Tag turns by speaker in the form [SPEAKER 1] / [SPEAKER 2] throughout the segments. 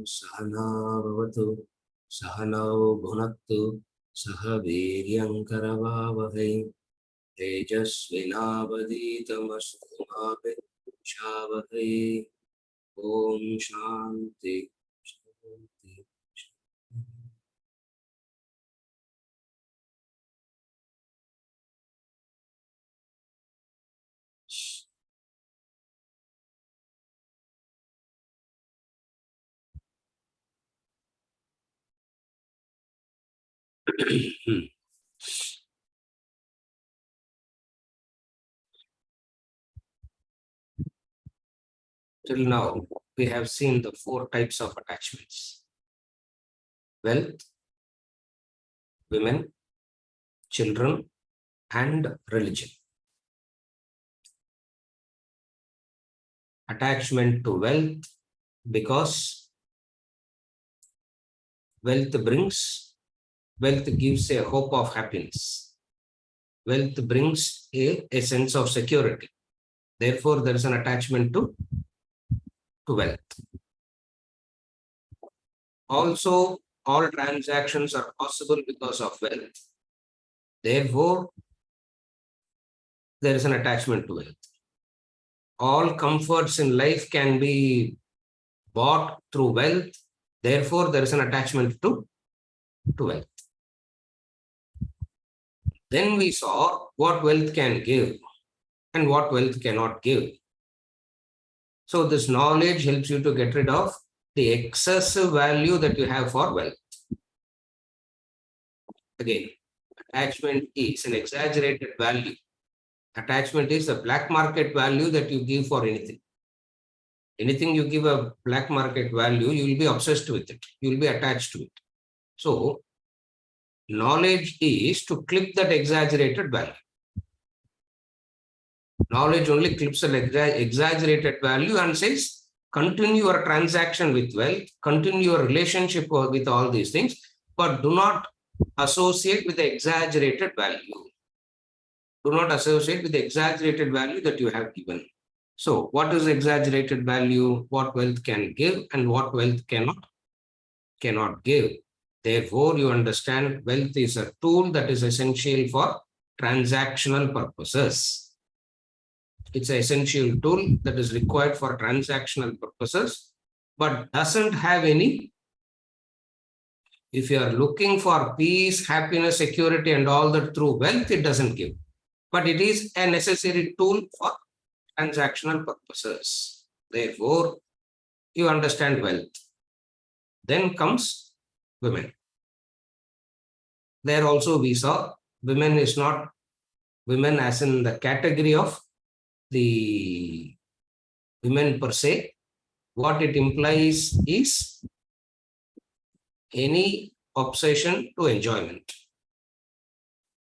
[SPEAKER 1] सहना भवतु सहनौ भुनक्तु सह वीर्यङ्करवावहै तेजस्विनावधीतमस्तु मा विद्विषावहै। ॐ शान्ति शान्ति। Till now, we have seen the 4 types of attachments: wealth, women, children, and religion. Attachment to wealth, because wealth gives a hope of happiness. Wealth brings a sense of security. Therefore, there is an attachment to wealth. Also, all transactions are possible because of wealth. Therefore, there is an attachment to wealth. All comforts in life can be bought through wealth. Therefore, there is an attachment to wealth. Then we saw what wealth can give and what wealth cannot give. So this knowledge helps you to get rid of the excessive value that you have for wealth. Again, attachment is an exaggerated value. Attachment is a black market value that you give for anything. Anything you give a black market value, you will be obsessed with it. You will be attached to it. So, knowledge is to clip that exaggerated value. Knowledge only clips an exaggerated value and says, continue your transaction with wealth, continue your relationship with all these things, but do not associate with the exaggerated value. Do not associate with the exaggerated value that you have given. So, what is exaggerated value? What wealth can give and what wealth cannot give. Therefore, you understand wealth is a tool that is essential for transactional purposes. It's an essential tool that is required for transactional purposes, but doesn't have any. If you are looking for peace, happiness, security, and all that through wealth, it doesn't give. But it is a necessary tool for transactional purposes. Therefore, you understand wealth. Then comes women. There also we saw women is not women as in the category of the women per se. What it implies is any obsession to enjoyment.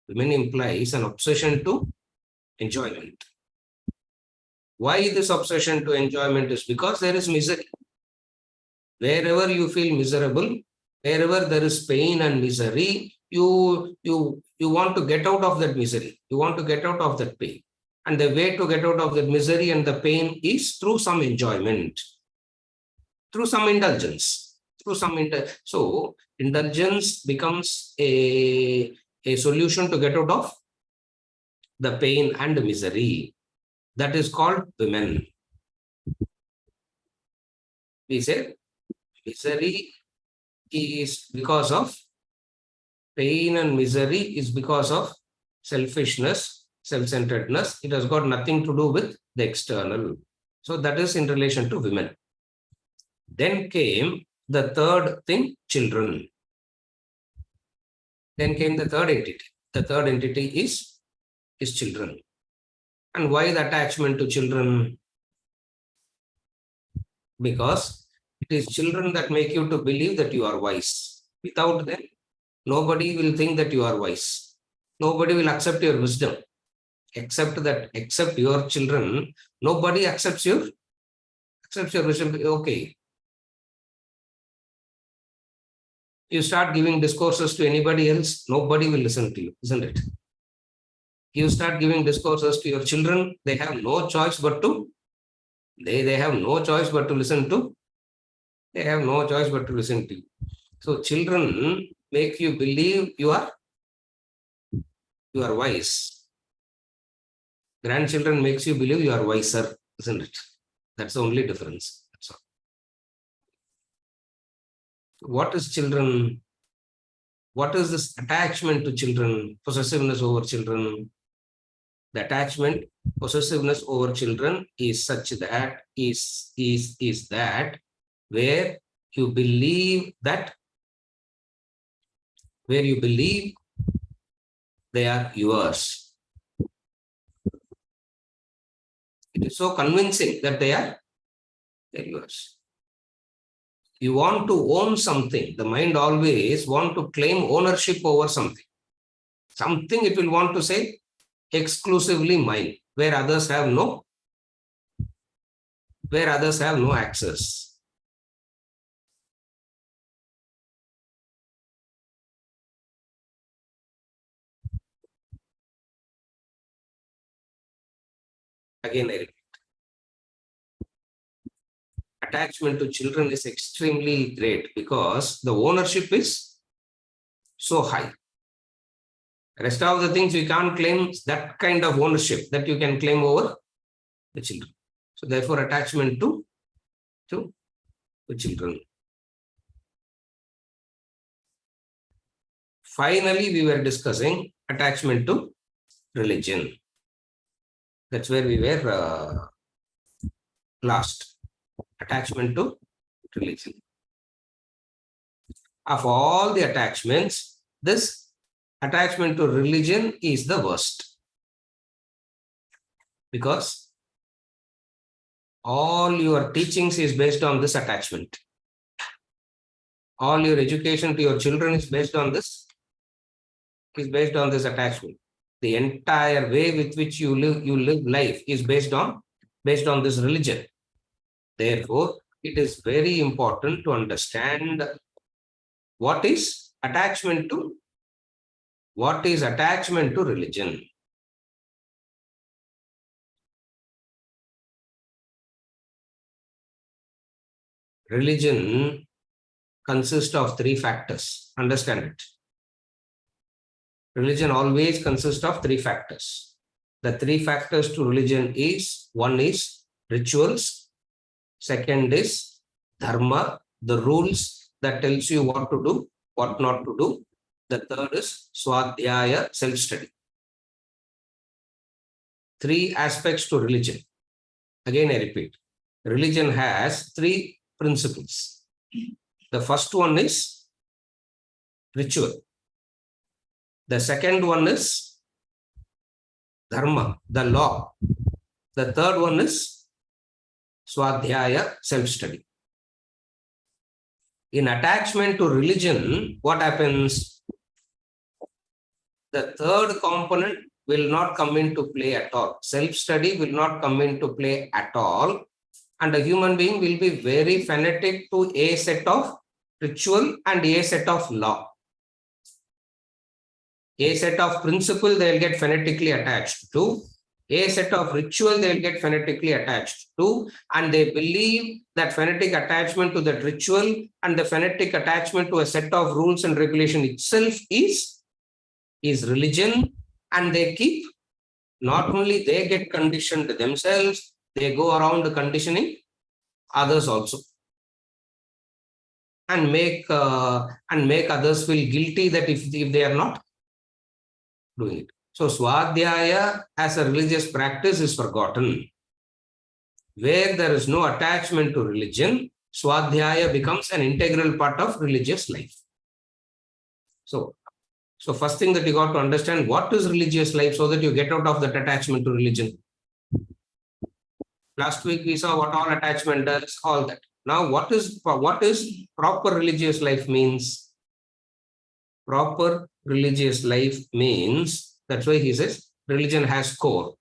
[SPEAKER 1] Women implies an obsession to enjoyment. Why this obsession to enjoyment is because there is misery. Wherever you feel miserable, wherever there is pain and misery, you want to get out of that misery. You want to get out of that pain. And the way to get out of the misery and the pain is through some enjoyment, through some indulgence, So indulgence becomes a solution to get out of the pain and misery. That is called women. We say misery is because of pain and misery is because of selfishness, self-centeredness. It has got nothing to do with the external. So that is in relation to women. Then came the third thing, children. Then came the third entity. The third entity is children. And why the attachment to children? Because it is children that make you to believe that you are wise. Without them, nobody will think that you are wise. Nobody will accept your wisdom. Except your children, nobody accepts your wisdom. Okay. You start giving discourses to anybody else, nobody will listen to you, isn't it? You start giving discourses to your children, they have no choice but to listen to They have no choice but to listen to you. So children make you believe you are wise. Grandchildren makes you believe you are wiser, isn't it? That's the only difference. So, what is children? What is this attachment to children? Possessiveness over children? The attachment, possessiveness over children is such that is that where you believe that they are yours. It is so convincing that they're yours. You want to own something. The mind always want to claim ownership over something. Something it will want to say exclusively mine, where others have no access. Again, I repeat, attachment to children is extremely great because the ownership is so high. Rest of the things you can't claim that kind of ownership that you can claim over the children. So therefore, attachment to children. Finally, we were discussing attachment to religion. That's where we were last. Attachment to religion. Of all the attachments, this attachment to religion is the worst. Because all your teachings is based on this attachment. All your education to your children is based on this attachment. The entire way with which you live life is based on this religion. Therefore, it is very important to understand what is attachment to religion. Religion consists of three factors. Understand it. Religion always consists of three factors. The three factors to religion is, one is rituals, second is dharma, the rules that tells you what to do, what not to do. The third is swadhyaya, self-study. Three aspects to religion. Again, I repeat, religion has three principles. The first one is ritual. The second one is dharma, the law. The third one is swadhyaya, self-study. In attachment to religion, what happens? The third component will not come into play at all. Self-study will not come into play at all. And a human being will be very fanatic to a set of ritual and a set of law. A set of principle they will get fanatically attached to. A set of ritual they will get fanatically attached to. And they believe that fanatic attachment to that ritual and the fanatic attachment to a set of rules and regulation itself is religion. And they keep, not only they get conditioned themselves, they go around conditioning others also. And make others feel guilty that if they are not doing it. So swadhyaya as a religious practice is forgotten. Where there is no attachment to religion, swadhyaya becomes an integral part of religious life. So first thing that you got to understand, what is religious life so that you get out of that attachment to religion. Last week we saw what all attachment does, all that. Now what is proper religious life means? Proper religious life means, that's why he says religion has core.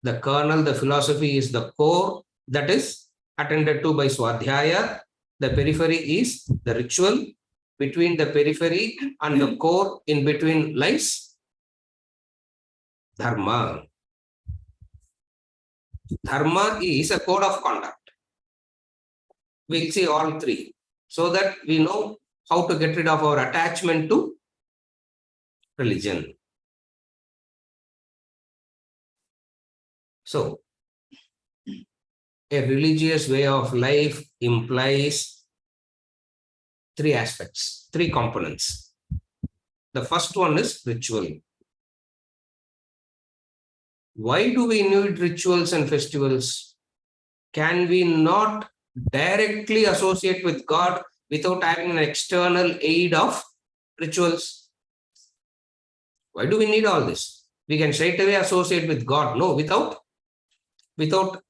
[SPEAKER 1] The kernel, the philosophy is the core that is attended to by swadhyaya. The periphery is the ritual. Between the periphery and the core, in between lies dharma. Dharma is a code of conduct. We'll see all three so that we know how to get rid of our attachment to religion. So, a religious way of life implies three aspects, three components. The first one is ritual. Why do we need rituals and festivals? Can we not directly associate with God without having an external aid of rituals? Why do we need all this? We can straight away associate with God. No, without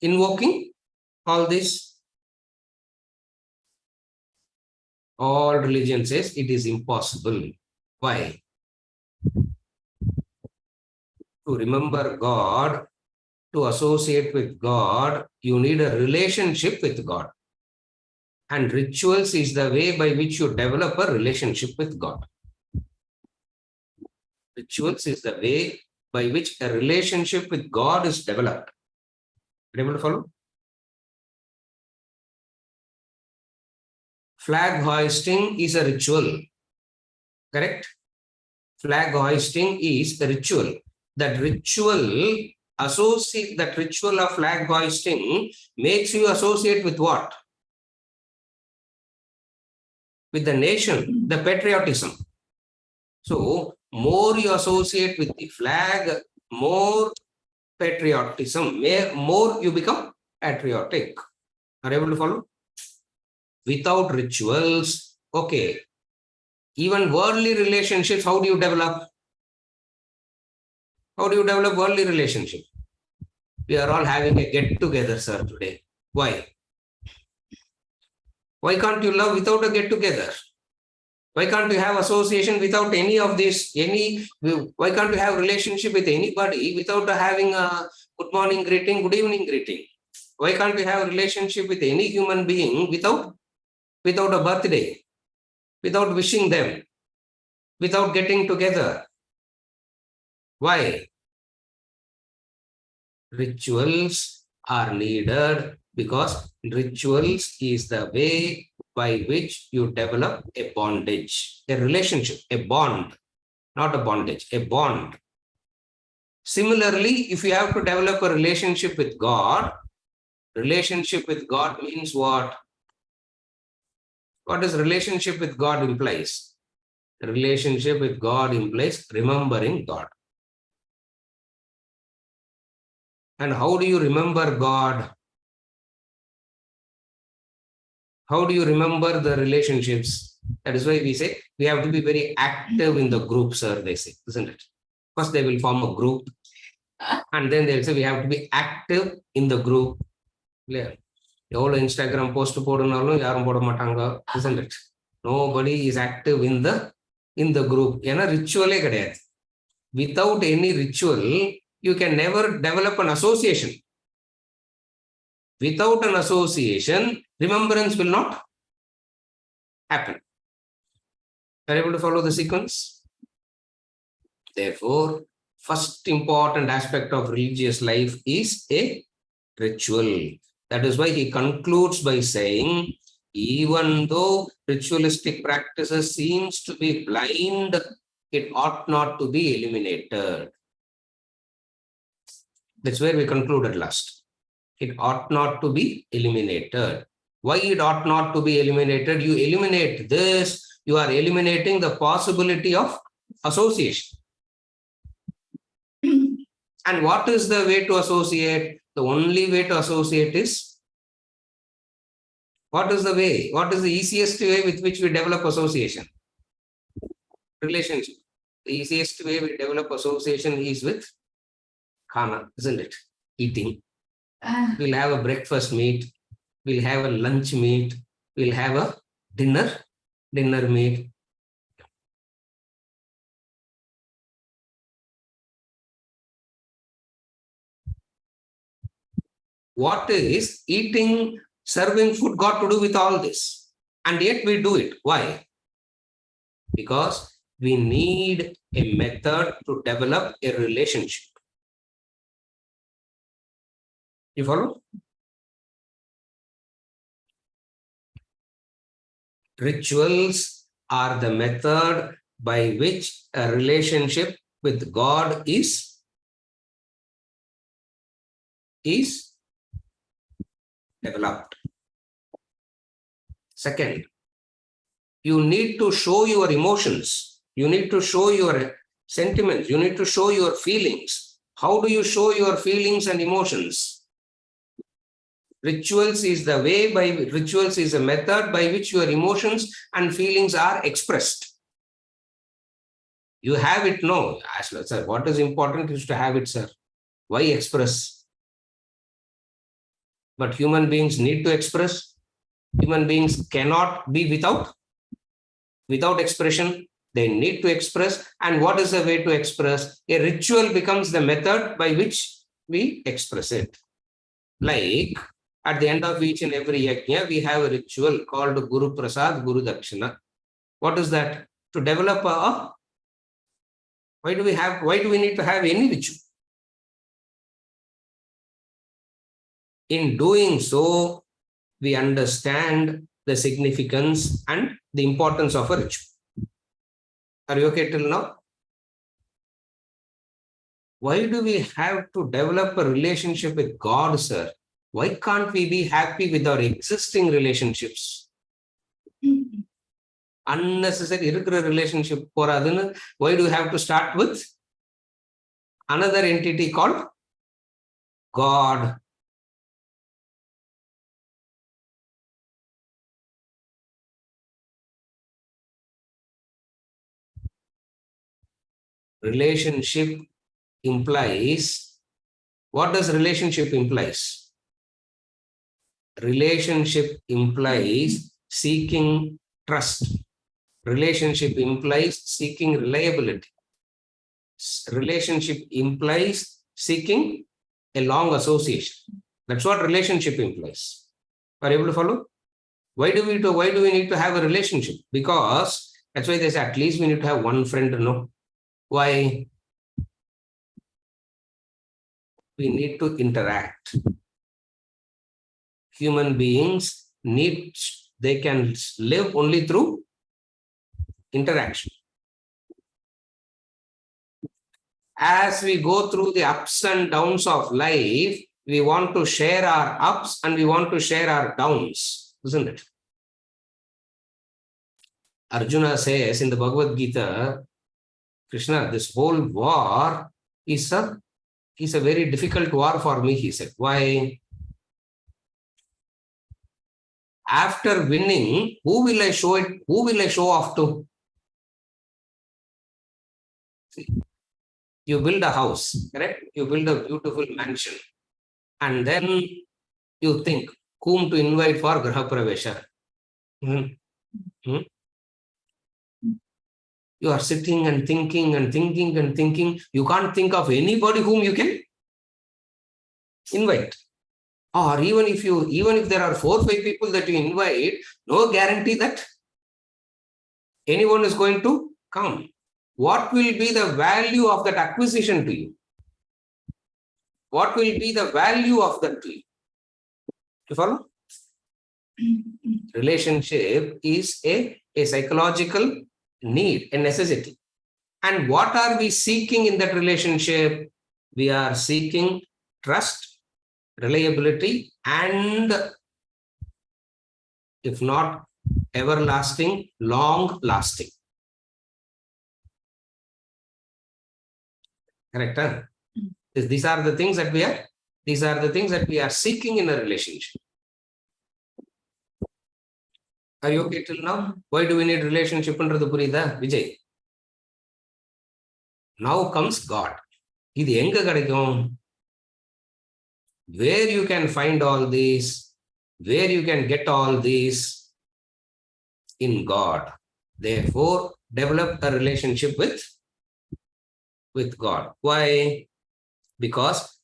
[SPEAKER 1] invoking all this. All religion says it is impossible. Why? To remember God, to associate with God, you need a relationship with God. And rituals is the way by which you develop a relationship with God. Rituals is the way by which a relationship with God is developed. Able to follow? Flag hoisting is a ritual. Correct? Flag hoisting is a ritual. That ritual of flag hoisting makes you associate with what? With the nation, the patriotism. So, more you associate with the flag, more patriotism, more you become patriotic. Are you able to follow? Without rituals, okay. Even worldly relationships, how do you develop? How do you develop worldly relationship? We are all having a get-together, sir, today. Why? Why can't you love without a get-together? Why can't you have association without any of this? Why can't you have relationship with anybody without having a good morning greeting, good evening greeting? Why can't you have a relationship with any human being without a birthday, without wishing them, without getting together? Why? Rituals are needed because rituals is the way by which you develop a bondage, a relationship, a bond, not a bondage, a bond. Similarly, if you have to develop a relationship with God means what? What does relationship with God implies? Relationship with God implies remembering God. And how do you remember God? How do you remember the relationships? That is why we say we have to be very active in the group, sir, they say, isn't it? First, they will form a group. And then they'll say we have to be active in the group. எவ்வளோ Instagram post போடனாலும் யாரும் போட மாட்டாங்க, isn't it? Nobody is active in the group. ஏன்னா ரிச்சுவலே கிடையாது. Without any ritual, you can never develop an association. Without an association, remembrance will not happen. Are you able to follow the sequence? Therefore, first important aspect of religious life is a ritual. That is why he concludes by saying, even though ritualistic practices seems to be blind, it ought not to be eliminated. That's where we concluded last. It ought not to be eliminated. Why it ought not to be eliminated? You eliminate this, you are eliminating the possibility of association. And what is the way to associate? The only way to associate is, what is the way? What is the easiest way with which we develop association? Relationship. The easiest way we develop association is with khana, isn't it? Eating. We'll have a breakfast meet, we'll have a lunch meet, we'll have a dinner meet. What is eating, serving food got to do with all this? And yet we do it. Why? Because we need a method to develop a relationship. You follow? Rituals are the method by which a relationship with God is developed. Second, you need to show your emotions. You need to show your sentiments. You need to show your feelings. How do you show your feelings and emotions? Rituals is the way by rituals is a method by which your emotions and feelings are expressed. You have it, no. Sir, what is important is to have it, sir. Why express? But human beings need to express. Human beings cannot be without expression. They need to express. And what is the way to express? A ritual becomes the method by which we express it. Like at the end of each and every yajna, we have a ritual called Guru Prasad, Guru Dakshina. What is that? To develop a why do we need to have any ritual? In doing so, we understand the significance and the importance of a ritual. Are you okay till now? Why do we have to develop a relationship with God, sir? Why can't we be happy with our existing relationships? Unnecessary relationship. Why do we have to start with another entity called God? Relationship implies, what does relationship implies? Relationship implies seeking trust. Relationship implies seeking reliability. Relationship implies seeking a long association. That's what relationship implies. Are you able to follow? Why do we need to have a relationship? Because that's why they say at least we need to have one friend, no? Why? We need to interact. Human beings they can live only through interaction. As we go through the ups and downs of life, we want to share our ups and we want to share our downs, isn't it? Arjuna says in the Bhagavad Gita, Krishna, this whole war is a very difficult war for me, he said. Why? After winning, who will I show it? Who will I show off to? See, you build a house, correct? You build a beautiful mansion. And then you think, whom to invite for Graha Pravesha? You are sitting and thinking and thinking and thinking. You can't think of anybody whom you can invite. Or even if there are 4 or 5 people that you invite, no guarantee that anyone is going to come. What will be the value of that acquisition to you? What will be the value of that to you? You follow? Relationship is a psychological need, a necessity. And what are we seeking in that relationship? We are seeking trust, reliability, and if not everlasting, long-lasting. Correct? Huh? These are the things that we are seeking in a relationship. Are you okay till now? Why do we need relationship? Vijay. Now comes God. Idu enga kadaikum? Where you can find all these, where you can get all these? In God. Therefore, develop a relationship with God. Why? Because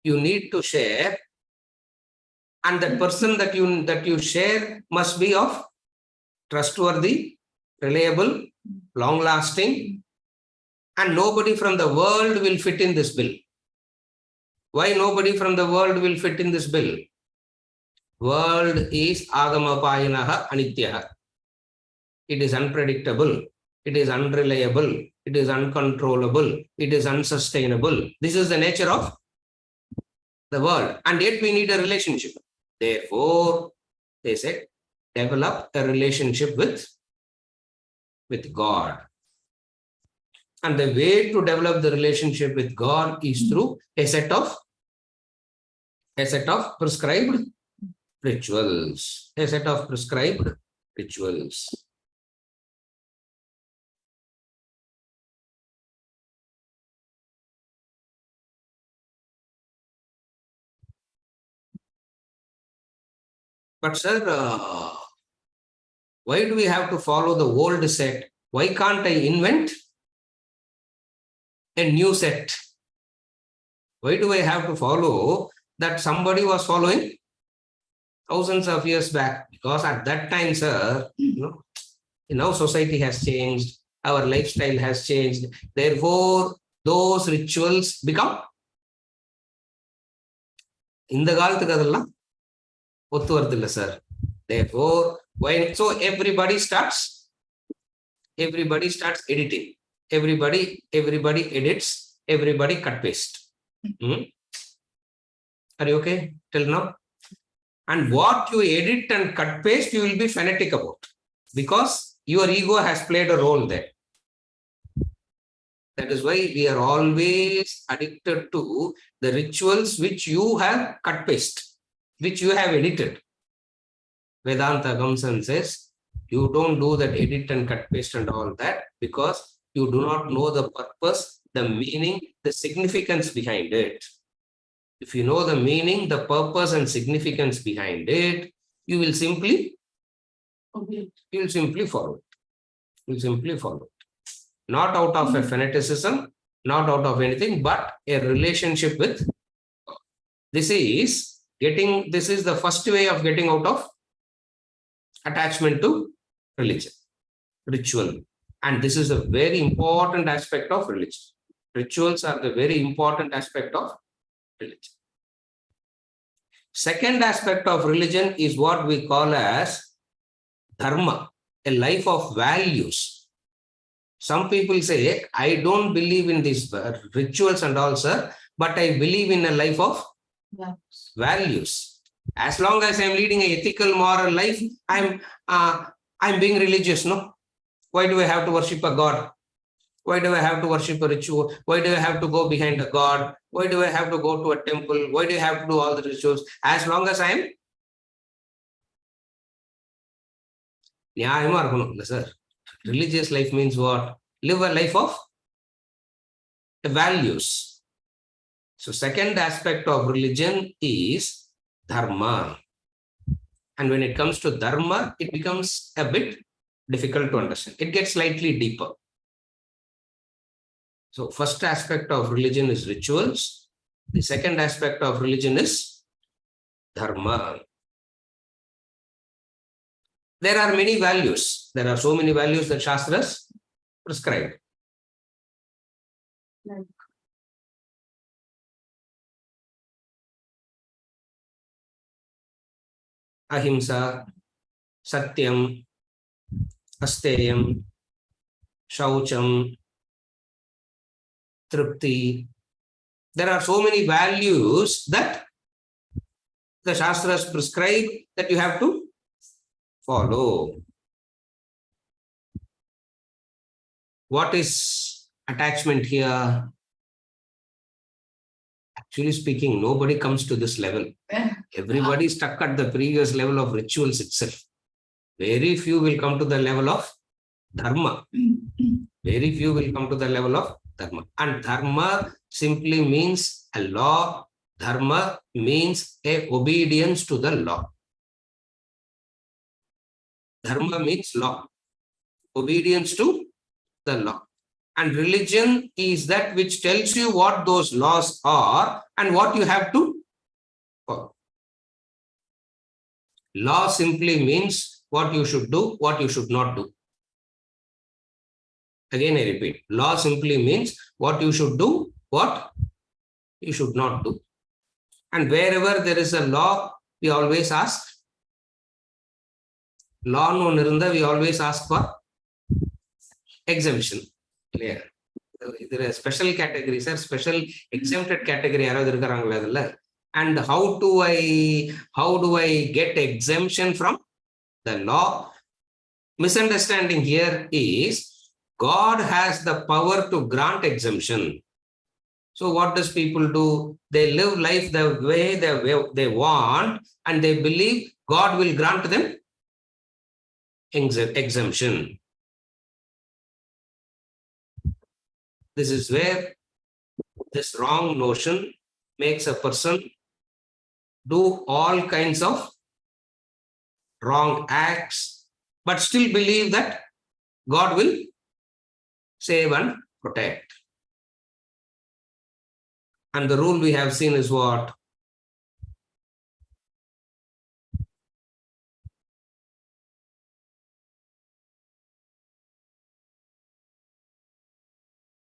[SPEAKER 1] you need to share, and that person that you share must be of trustworthy, reliable, long-lasting, And nobody from the world will fit in this bill. Why nobody from the world will fit in this bill? World is agamapayanaha anityaha. It is unpredictable. It is unreliable. It is uncontrollable. It is unsustainable. This is the nature of the world. And yet we need a relationship. Therefore, they said, develop a relationship with God. And the way to develop the relationship with God is through a set of prescribed rituals. A set of prescribed rituals. But sir, why do we have to follow the old set? Why can't I invent a new set? Why do I have to follow that somebody was following thousands of years back? Because at that time, sir, now society has changed, our lifestyle has changed. Therefore, those rituals become இந்த காலத்துக்கு அதெல்லாம் ஒத்து வருது இல்ல sir. Therefore, so everybody starts editing. Everybody edits, everybody cut paste. Are you okay till now? And what you edit and cut paste, you will be fanatic about, because your ego has played a role there. That is why we are always addicted to the rituals which you have cut paste, which you have edited. Vedanta comes and says, you don't do that edit and cut paste and all that, because you do not know the purpose, the meaning, the significance behind it. If you know the meaning, the purpose and significance behind it, you will simply follow it. You will simply follow it. Not out of a fanaticism, not out of anything, but a relationship with God. This is the first way of getting out of attachment to religion, ritual. And this is a very important aspect of religion. Rituals are the very important aspect of religion. Second aspect of religion is what we call as dharma, a life of values. Some people say, I don't believe in these rituals and all, sir, but I believe in a life of values. As long as I'm leading an ethical, moral life, I'm being religious, no? Why do I have to worship a God? Why do I have to worship a ritual? Why do I have to go behind a God? Why do I have to go to a temple? Why do I have to do all the rituals? As long as I'm நியாயமா இருக்கணும், sir. Religious life means what? Live a life of values. So second aspect of religion is dharma. And when it comes to dharma, it becomes a bit difficult to understand. It gets slightly deeper. So first aspect of religion is rituals. The second aspect of religion is dharma. There are many values. There are so many values that Shastras prescribe. Like ahimsa, satyam, asteyam, shaucham, tripti. There are so many values that the Shastras prescribe that you have to follow. What is attachment here? Actually speaking, nobody comes to this level. Everybody stuck at the previous level of rituals itself. Very few will come to the level of dharma. Very few will come to the level of dharma. And dharma simply means a law. Dharma means a obedience to the law. Dharma means law. Obedience to the law. And religion is that which tells you what those laws are and what you have to follow. Law simply means what you should do, what you should not do. Again, I repeat, law simply means what you should do, what you should not do. And wherever there is a law, we always ask, law no nirunda, we always ask for exemption. Clear? There are special categories, or special exempted category. And how do I get exemption from the law? Misunderstanding here is God has the power to grant exemption. So what does people do? They live life the way they want, and they believe God will grant them exemption. This is where this wrong notion makes a person do all kinds of wrong acts, but still believe that God will save and protect. And the rule we have seen is what?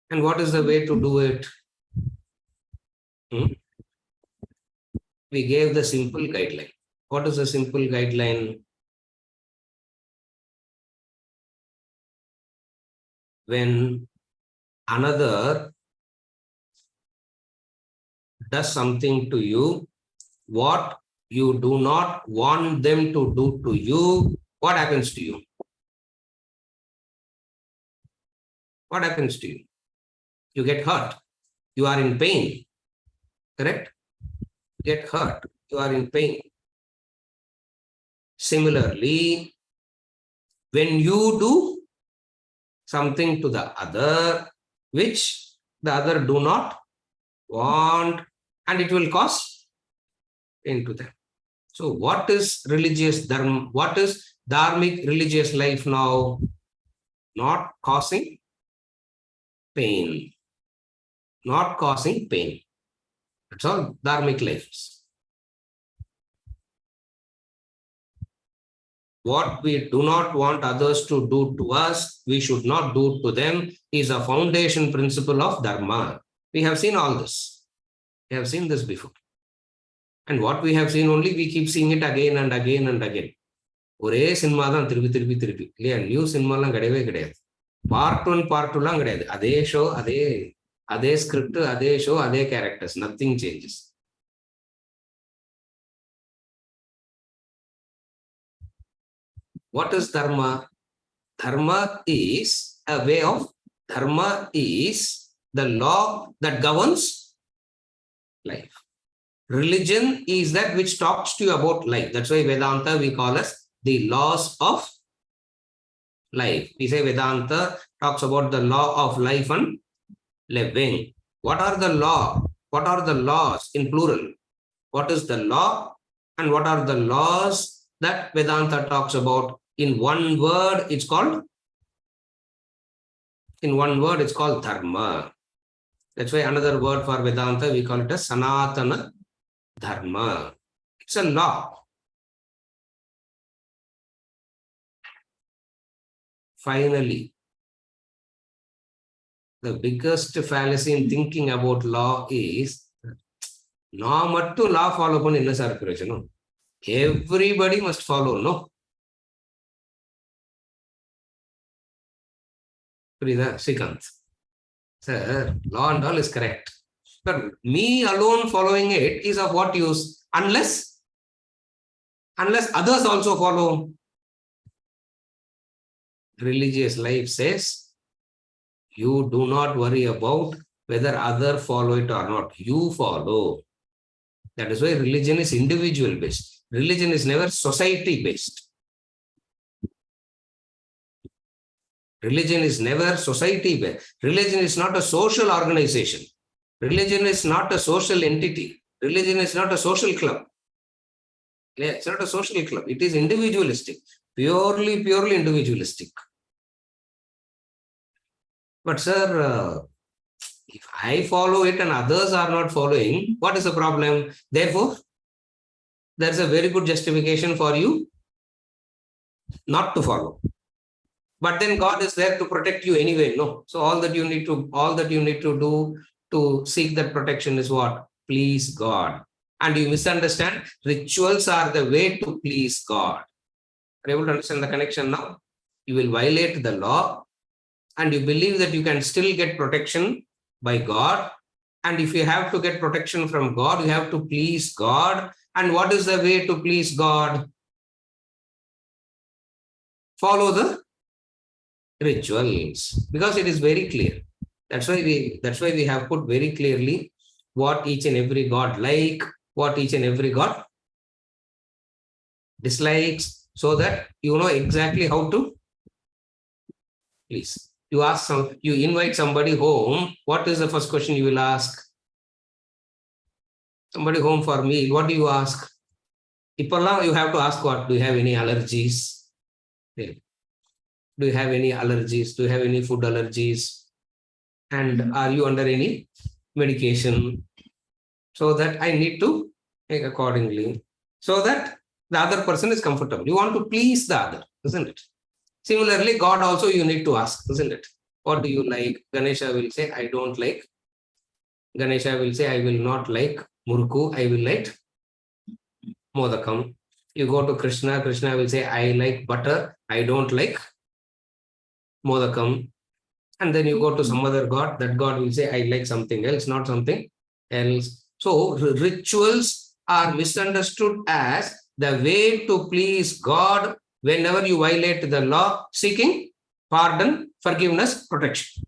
[SPEAKER 1] And what is the way to do it? We gave the simple guideline. What is the simple guideline? When another does something to you, what you do not want them to do to you, what happens to you? What happens to you? You get hurt. You are in pain. Correct? You get hurt. You are in pain. Similarly, when you do something to the other, which the other do not want, and it will cause pain to them. So what is religious dharma? What is dharmic religious life now? Not causing pain. Not causing pain. That's all dharmic life is. What we do not want others to do to us, we should not do to them, is a foundation principle of dharma. We have seen all this. We have seen this before. And what we have seen only, we keep seeing it again and again and again. ஒரே cinema தான் திருப்பி இல்லையா? New சினிமாலாம் கிடையவே கிடையாது. Part 1 part 2லாம் கிடையாது. அதே show, அதே script, அதே ஷோ, அதே characters, nothing changes. What is dharma? Dharma is a way of, dharma is the law that governs life. Religion is that which talks to you about life. That's why Vedanta we call as the laws of life. We say Vedanta talks about the law of life and living. What are the law? What are the laws in plural? What is the law and what are the laws that Vedanta talks about? In one word, it's called dharma. That's why another word for Vedanta, we call it as Sanatana Dharma. It's a law. Finally, the biggest fallacy in thinking about law is, நான் மட்டும் law follow பண்ண என்ன sir பிரயோஜனம்? Everybody must follow, no? புரியுதா Srikanth? Sir, law and all is correct. But me alone following it is of what use? Unless others also follow. Religious life says, you do not worry about whether others follow it or not. You follow. That is why religion is individual based. Religion is never society based. Religion is never society based. Religion is not a social organization. Religion is not a social entity. Religion is not a social club. Yeah, it's not a social club. It is individualistic. Purely individualistic. But sir, if I follow it and others are not following, what is the problem? Therefore, there's a very good justification for you not to follow. But then God is there to protect you anyway. No. So all that you need to do to seek that protection is what? Please God. And you misunderstand. Rituals are the way to please God. Are you able to understand the connection now? You will violate the law and you believe that you can still get protection by God. And if you have to get protection from God, you have to please God. And what is the way to please God? Follow the rituals, because it is very clear. That's why we have put very clearly what each and every God like, what each and every God dislikes, so that you know exactly how to please. You invite somebody home. What is the first question you will ask? Somebody home for meal. What do you ask? Now you have to ask what? Do you have any allergies? Do you have any allergies? Do you have any food allergies? And are you under any medication? So that I need to make accordingly, so that the other person is comfortable. You want to please the other, isn't it? Similarly, God also you need to ask, isn't it? What do you like? Ganesha will say, I don't like. Ganesha will say, I will not like murku, I will like modakam. You go to Krishna, Krishna will say, I like butter, I don't like modakam. And then you go to some other God, that God will say, I like something else, not something else. So rituals are misunderstood as the way to please God whenever you violate the law, seeking pardon, forgiveness, protection.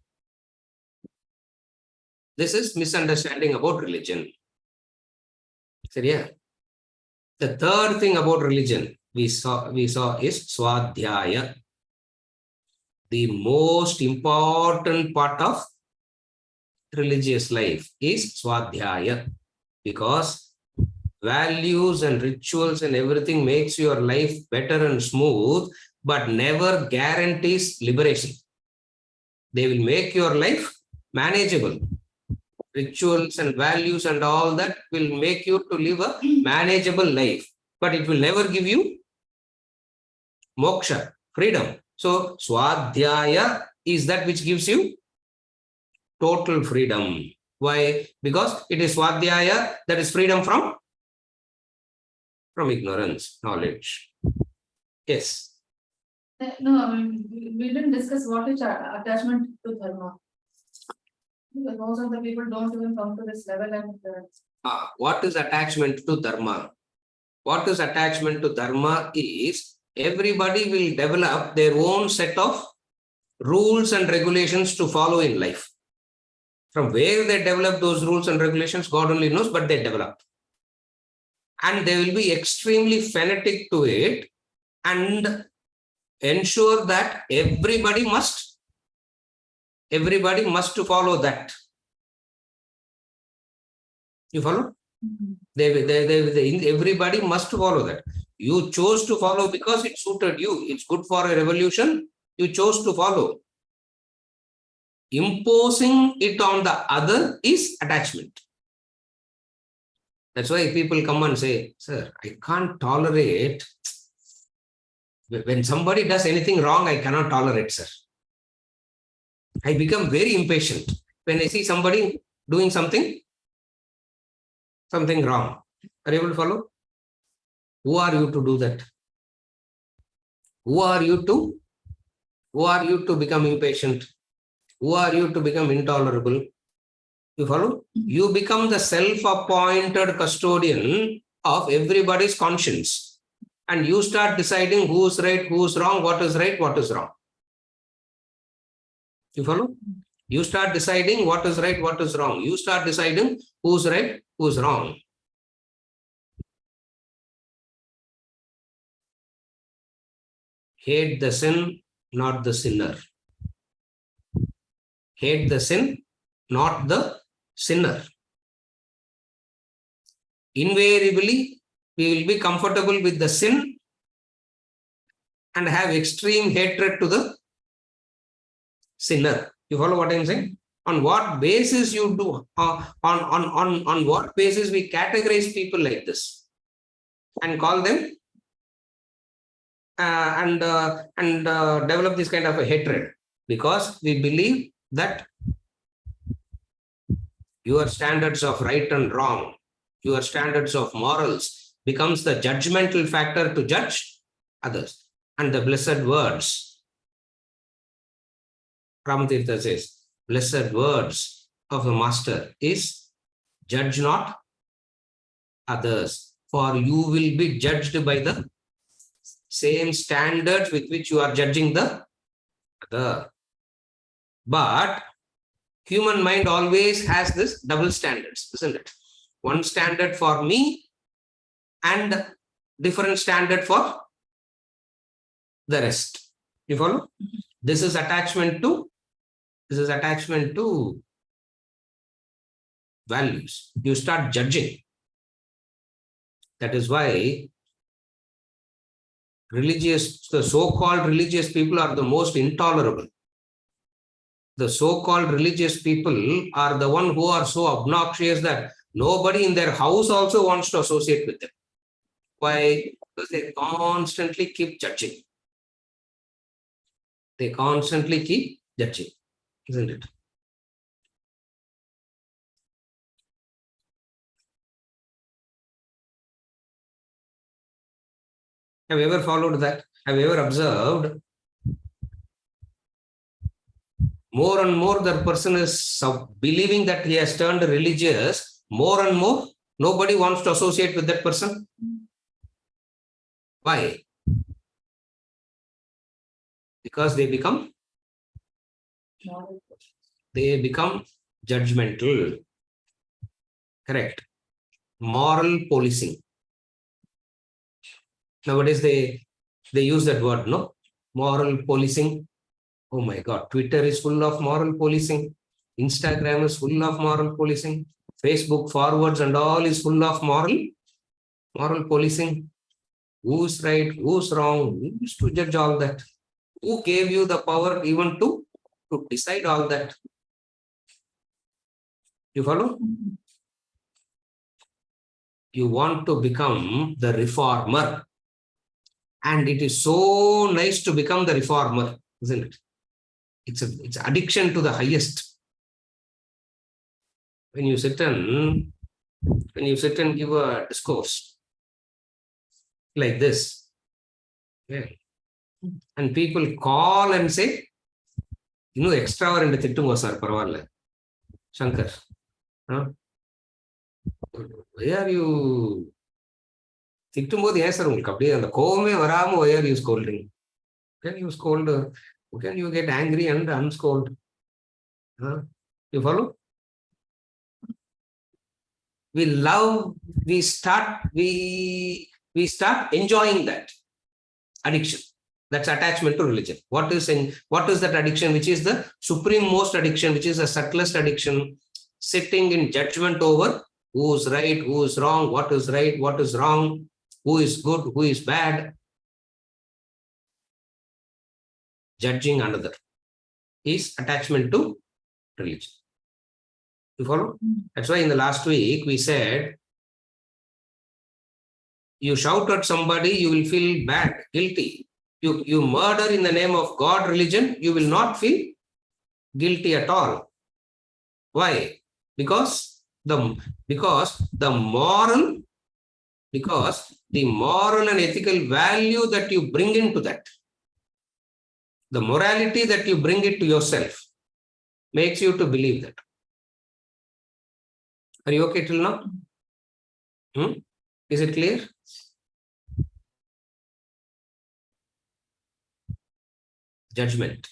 [SPEAKER 1] This is misunderstanding about religion. So, yeah. The third thing about religion we saw is swadhyaya. The most important part of religious life is swadhyaya, because values and rituals and everything makes your life better and smooth, but never guarantees liberation. They will make your life manageable. Rituals and values and all that will make you to live a manageable life, but it will never give you moksha, freedom. So swadhyaya is that which gives you total freedom. Why? Because it is swadhyaya, that is freedom from ignorance, knowledge. Yes.
[SPEAKER 2] No, I mean, we didn't discuss what is attachment to dharma. Because most of the people don't even come to this level. And
[SPEAKER 1] what is attachment to dharma? What is attachment to dharma is everybody will develop their own set of rules and regulations to follow in life. From where they develop those rules and regulations, God only knows, but they develop. And they will be extremely fanatic to it and ensure that everybody must to follow that. You follow? Everybody must follow that. You chose to follow because it suited you. It's good for a revolution. You chose to follow. Imposing it on the other is attachment. That's why people come and say, sir, I can't tolerate. When somebody does anything wrong, I cannot tolerate, sir. I become very impatient when I see somebody doing something wrong. Are you able to follow? Who are you to do that? Who are you to become impatient? Who are you to become intolerable? You follow? You become the self-appointed custodian of everybody's conscience. And you start deciding who's right, who's wrong, what is right, what is wrong. You follow? You start deciding what is right, what is wrong. You start deciding who's right, who's wrong. Hate the sin, not the sinner. Hate the sin, not the sinner. Invariably, we will be comfortable with the sin and have extreme hatred to the sinner. You follow what I'm saying? On what basis you do? On what basis we categorize people like this and call them develop this kind of a hatred, because we believe that your standards of right and wrong, your standards of morals becomes the judgmental factor to judge others. And the blessed words, Ramatirtha says, blessed words of the master is, judge not others, for you will be judged by the same standards with which you are judging the other. But human mind always has this double standards, isn't it? One standard for me and different standard for the rest. You follow? This is attachment to values. You start judging. That is why the so-called religious people are the most intolerable. The so-called religious people are the one who are so obnoxious that nobody in their house also wants to associate with them. Why? Because they constantly keep judging. They constantly keep judging, isn't it? Have you ever followed that? Have you ever observed? More and more the person is believing that he has turned religious, more and more nobody wants to associate with that person. Why? Because they become judgmental. Correct. Moral policing. Nowadays they use that word, no? Moral policing. Oh my God, Twitter is full of moral policing. Instagram is full of moral policing. Facebook forwards and all is full of moral policing. Who's right, who's wrong, who's to judge all that? Who gave you the power even to decide all that? You follow? You want to become the reformer. And it is so nice to become the reformer, isn't it? It's addiction to the highest. When you sit and give a discourse like this, yeah, and people call and say, extra or into thittungo sir, paravalle. Shankar, why are you திட்டும்போது ஏன் sir உங்களுக்கு அப்படியே அந்த கோவமே வராம why are you scolding? Can you scold? Can you get angry and unscold? You follow? We start enjoying that addiction. That's attachment to religion. What is that addiction? Which is the supreme most addiction, which is the subtlest addiction, sitting in judgment over who's right, who's wrong, what is right, what is wrong, who is good, who is bad. Judging another is attachment to religion. You follow? That's why in the last week we said, you shout at somebody, you will feel bad, guilty. You murder in the name of God, religion, you will not feel guilty at all. Why? Because the moral and ethical value that you bring into that, the morality that you bring it to yourself, makes you to believe that. Are you okay till now? Is it clear? Judgment.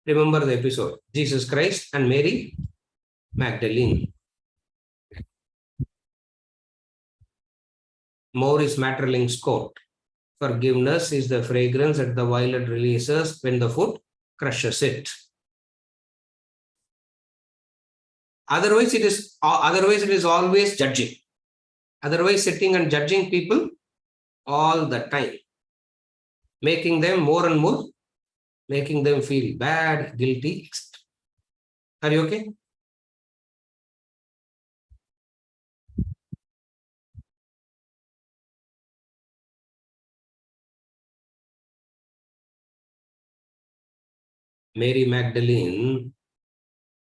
[SPEAKER 1] Remember the episode, Jesus Christ and Mary Magdalene. Maurice Maeterlinck's quote, forgiveness is the fragrance that the violet releases when the foot crushes it. Otherwise it is always judging. Otherwise sitting and judging people all the time, making them more and more, making them feel bad, guilty. Are you okay? Mary Magdalene,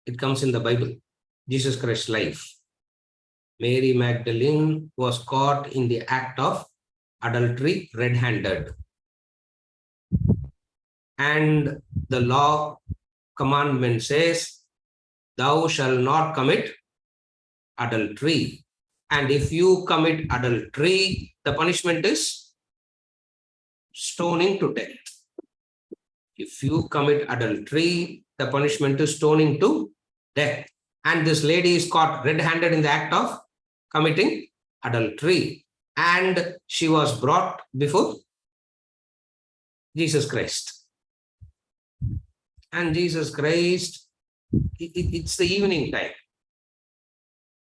[SPEAKER 1] it comes in the Bible, Jesus Christ's life. Mary Magdalene was caught in the act of adultery red-handed. And the law commandment says, thou shalt not commit adultery. And if you commit adultery, the punishment is stoning to death. If you commit adultery, the punishment is stoning to death. And this lady is caught red-handed in the act of committing adultery. And she was brought before Jesus Christ. And Jesus Christ, it's the evening time.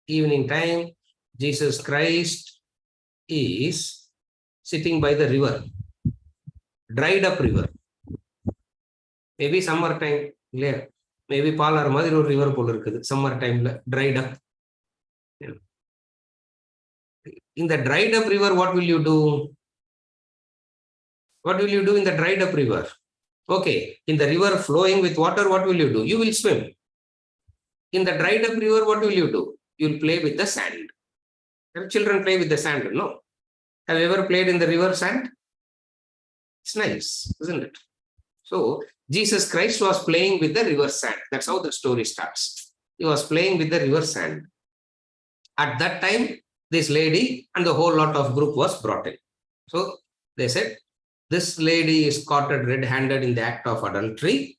[SPEAKER 1] Evening time, Jesus Christ is sitting by the river, dried up river. Maybe summer time, maybe Palar Madhur river polar summer time, dried up. In the dried up river, what will you do? What will you do in the dried up river? Okay, in the river flowing with water, what will you do? You will swim. In the dried up river, what will you do? You will play with the sand. Children play with the sand, no? Have you ever played in the river sand? It's nice, isn't it? So, Jesus Christ was playing with the river sand. That's how the story starts. He was playing with the river sand. At that time, this lady and the whole lot of group was brought in. So, they said, this lady is caught red-handed in the act of adultery.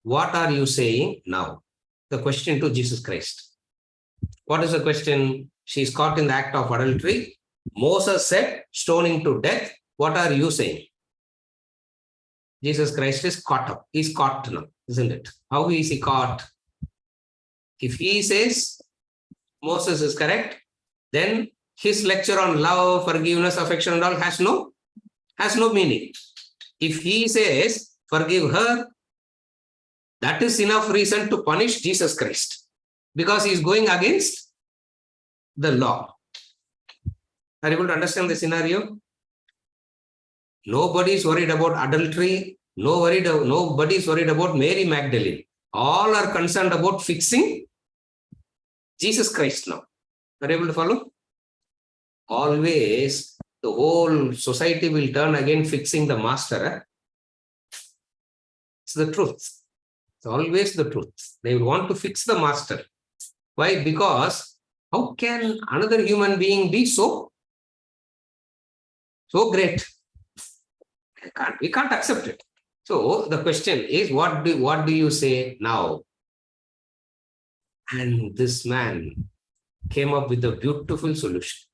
[SPEAKER 1] What are you saying now? The question to Jesus Christ. What is the question? She is caught in the act of adultery. Moses said, stoning to death. What are you saying? Jesus Christ is caught up. He's caught now, isn't it? How is he caught? If he says Moses is correct, then his lecture on love, forgiveness, affection and all has no meaning. If he says, forgive her, that is enough reason to punish Jesus Christ because he is going against the law. Are you able to understand the scenario? Nobody is worried about adultery. Nobody is worried about Mary Magdalene. All are concerned about fixing Jesus Christ now. Are you able to follow? Always the whole society will turn again fixing the master. It's the truth. It's always the truth. They will want to fix the master. Why? Because how can another human being be so great? We can't accept it. So the question is, what do you say now? And this man came up with a beautiful solution.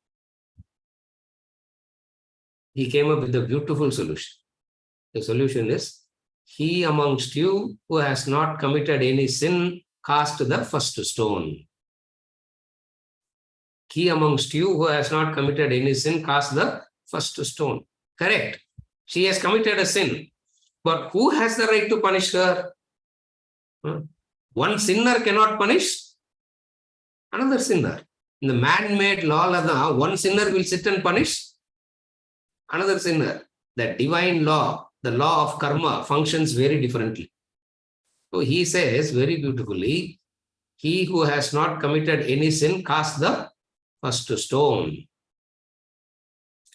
[SPEAKER 1] He came up with a beautiful solution. The solution is, he amongst you who has not committed any sin, cast the first stone. He amongst you who has not committed any sin, cast the first stone. Correct. She has committed a sin. But who has the right to punish her? One sinner cannot punish another sinner. In the man-made law, one sinner will sit and punish another sinner. The divine law, the law of karma, functions very differently. So he says very beautifully, he who has not committed any sin, cast the first stone.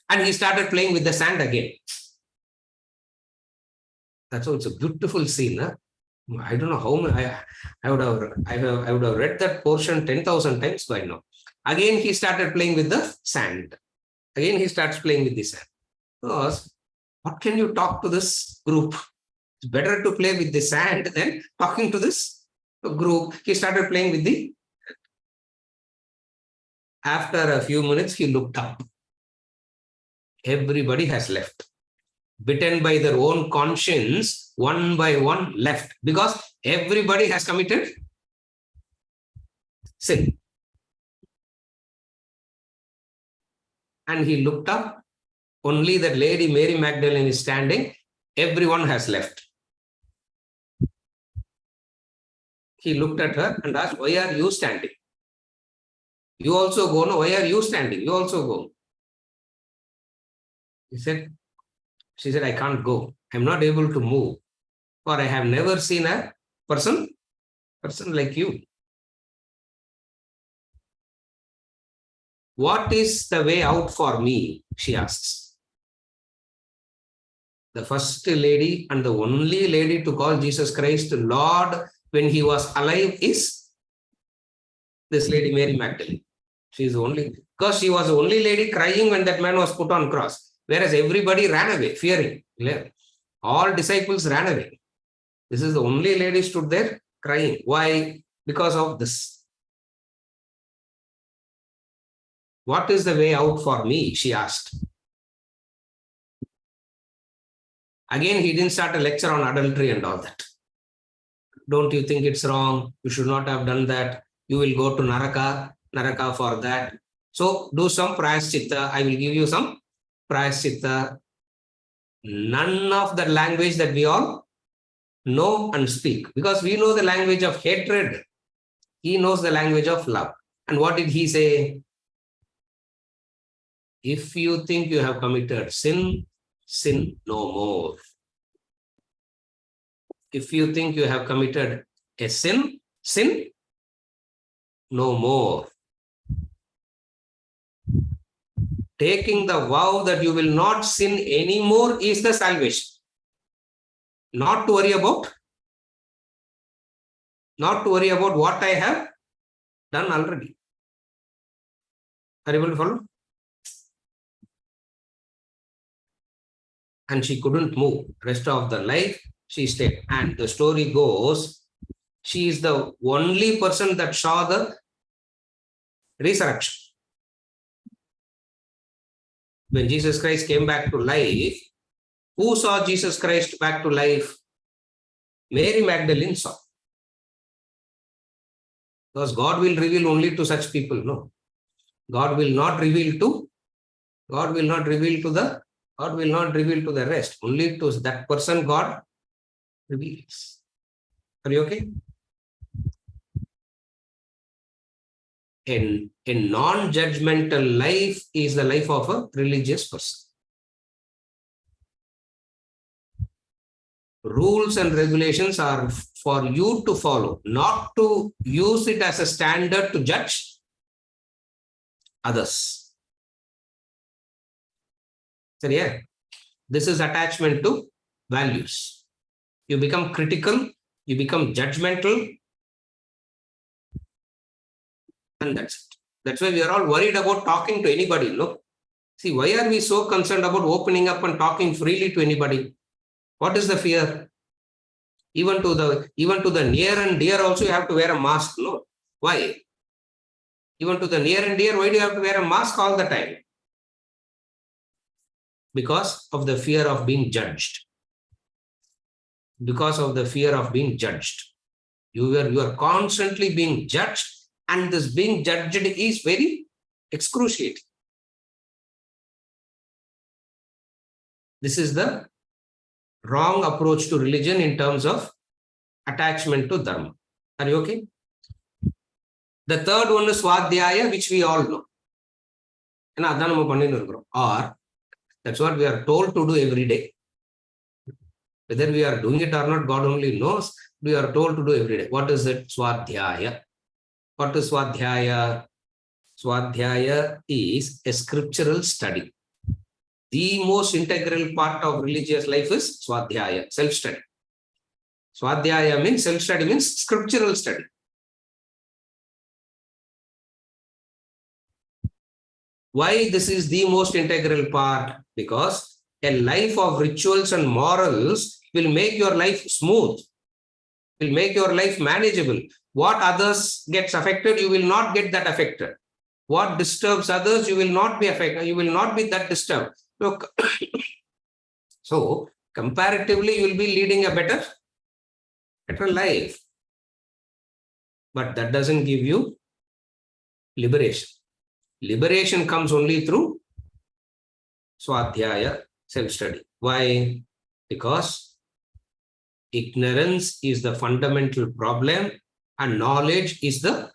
[SPEAKER 1] And he started playing with the sand again. That's how it's a beautiful scene. Huh? I don't know how many, I would have read that portion 10,000 times by now. Again, he started playing with the sand. Again, he starts playing with the sand. Because what can you talk to this group? It's better to play with the sand than talking to this group. He started playing with the. After a few minutes, he looked up. Everybody has left. Bitten by their own conscience, one by one left, because everybody has committed sin. And he looked up, only that lady Mary Magdalene is standing, everyone has left. He looked at her and asked, why are you standing? You also go, no, why are you standing? You also go. She said, I can't go. I'm not able to move. for I have never seen a person like you. What is the way out for me? She asks. The first lady and the only lady to call Jesus Christ Lord when he was alive is this lady Mary Magdalene. She is only, because she was the only lady crying when that man was put on cross, whereas everybody ran away, fearing. All disciples ran away. This is the only lady stood there crying. Why? Because of this. What is the way out for me? She asked. Again, he didn't start a lecture on adultery and all that. Don't you think it's wrong? You should not have done that. You will go to Naraka for that. So do some prayaschitta. I will give you some prayaschitta. None of the language that we all know and speak, because we know the language of hatred. He knows the language of love. And what did he say? If you think you have committed sin, sin no more. If you think you have committed a sin, sin no more. Taking the vow that you will not sin anymore is the salvation. Not to worry about what I have done already. Are you able to follow? And she couldn't move. Rest of the life, she stayed. And the story goes, she is the only person that saw the resurrection. When Jesus Christ came back to life, who saw Jesus Christ back to life? Mary Magdalene saw. Because God will reveal only to such people, no. God will not reveal to the rest. Only to that person God reveals. Are you okay? A non-judgmental life is the life of a religious person. Rules and regulations are for you to follow, not to use it as a standard to judge others. So yeah, this is attachment to values. You become critical, you become judgmental, and that's it. That's why we are all worried about talking to anybody, no? See, why are we so concerned about opening up and talking freely to anybody? What is the fear? Even to the near and dear also you have to wear a mask, no? Why? Even to the near and dear, why do you have to wear a mask all the time? Because of the fear of being judged. Because of the fear of being judged. You are constantly being judged, and this being judged is very excruciating. This is the wrong approach to religion in terms of attachment to dharma. Are you okay? The third one is Swadhyaya, which we all know. Or that's what we are told to do every day. Whether we are doing it or not, God only knows. We are told to do every day. What is it? Swadhyaya. What is Swadhyaya? Swadhyaya is a scriptural study. The most integral part of religious life is Swadhyaya, self-study. Swadhyaya means self-study, means scriptural study. Why this is the most integral part? Because a life of rituals and morals will make your life smooth, will make your life manageable. What others gets affected, you will not get that affected. What disturbs others, you will not be affected. You will not be that disturbed. Look, so comparatively, you will be leading a better life. But that doesn't give you liberation. Liberation comes only through Swadhyaya, self-study. Why? Because ignorance is the fundamental problem and knowledge is the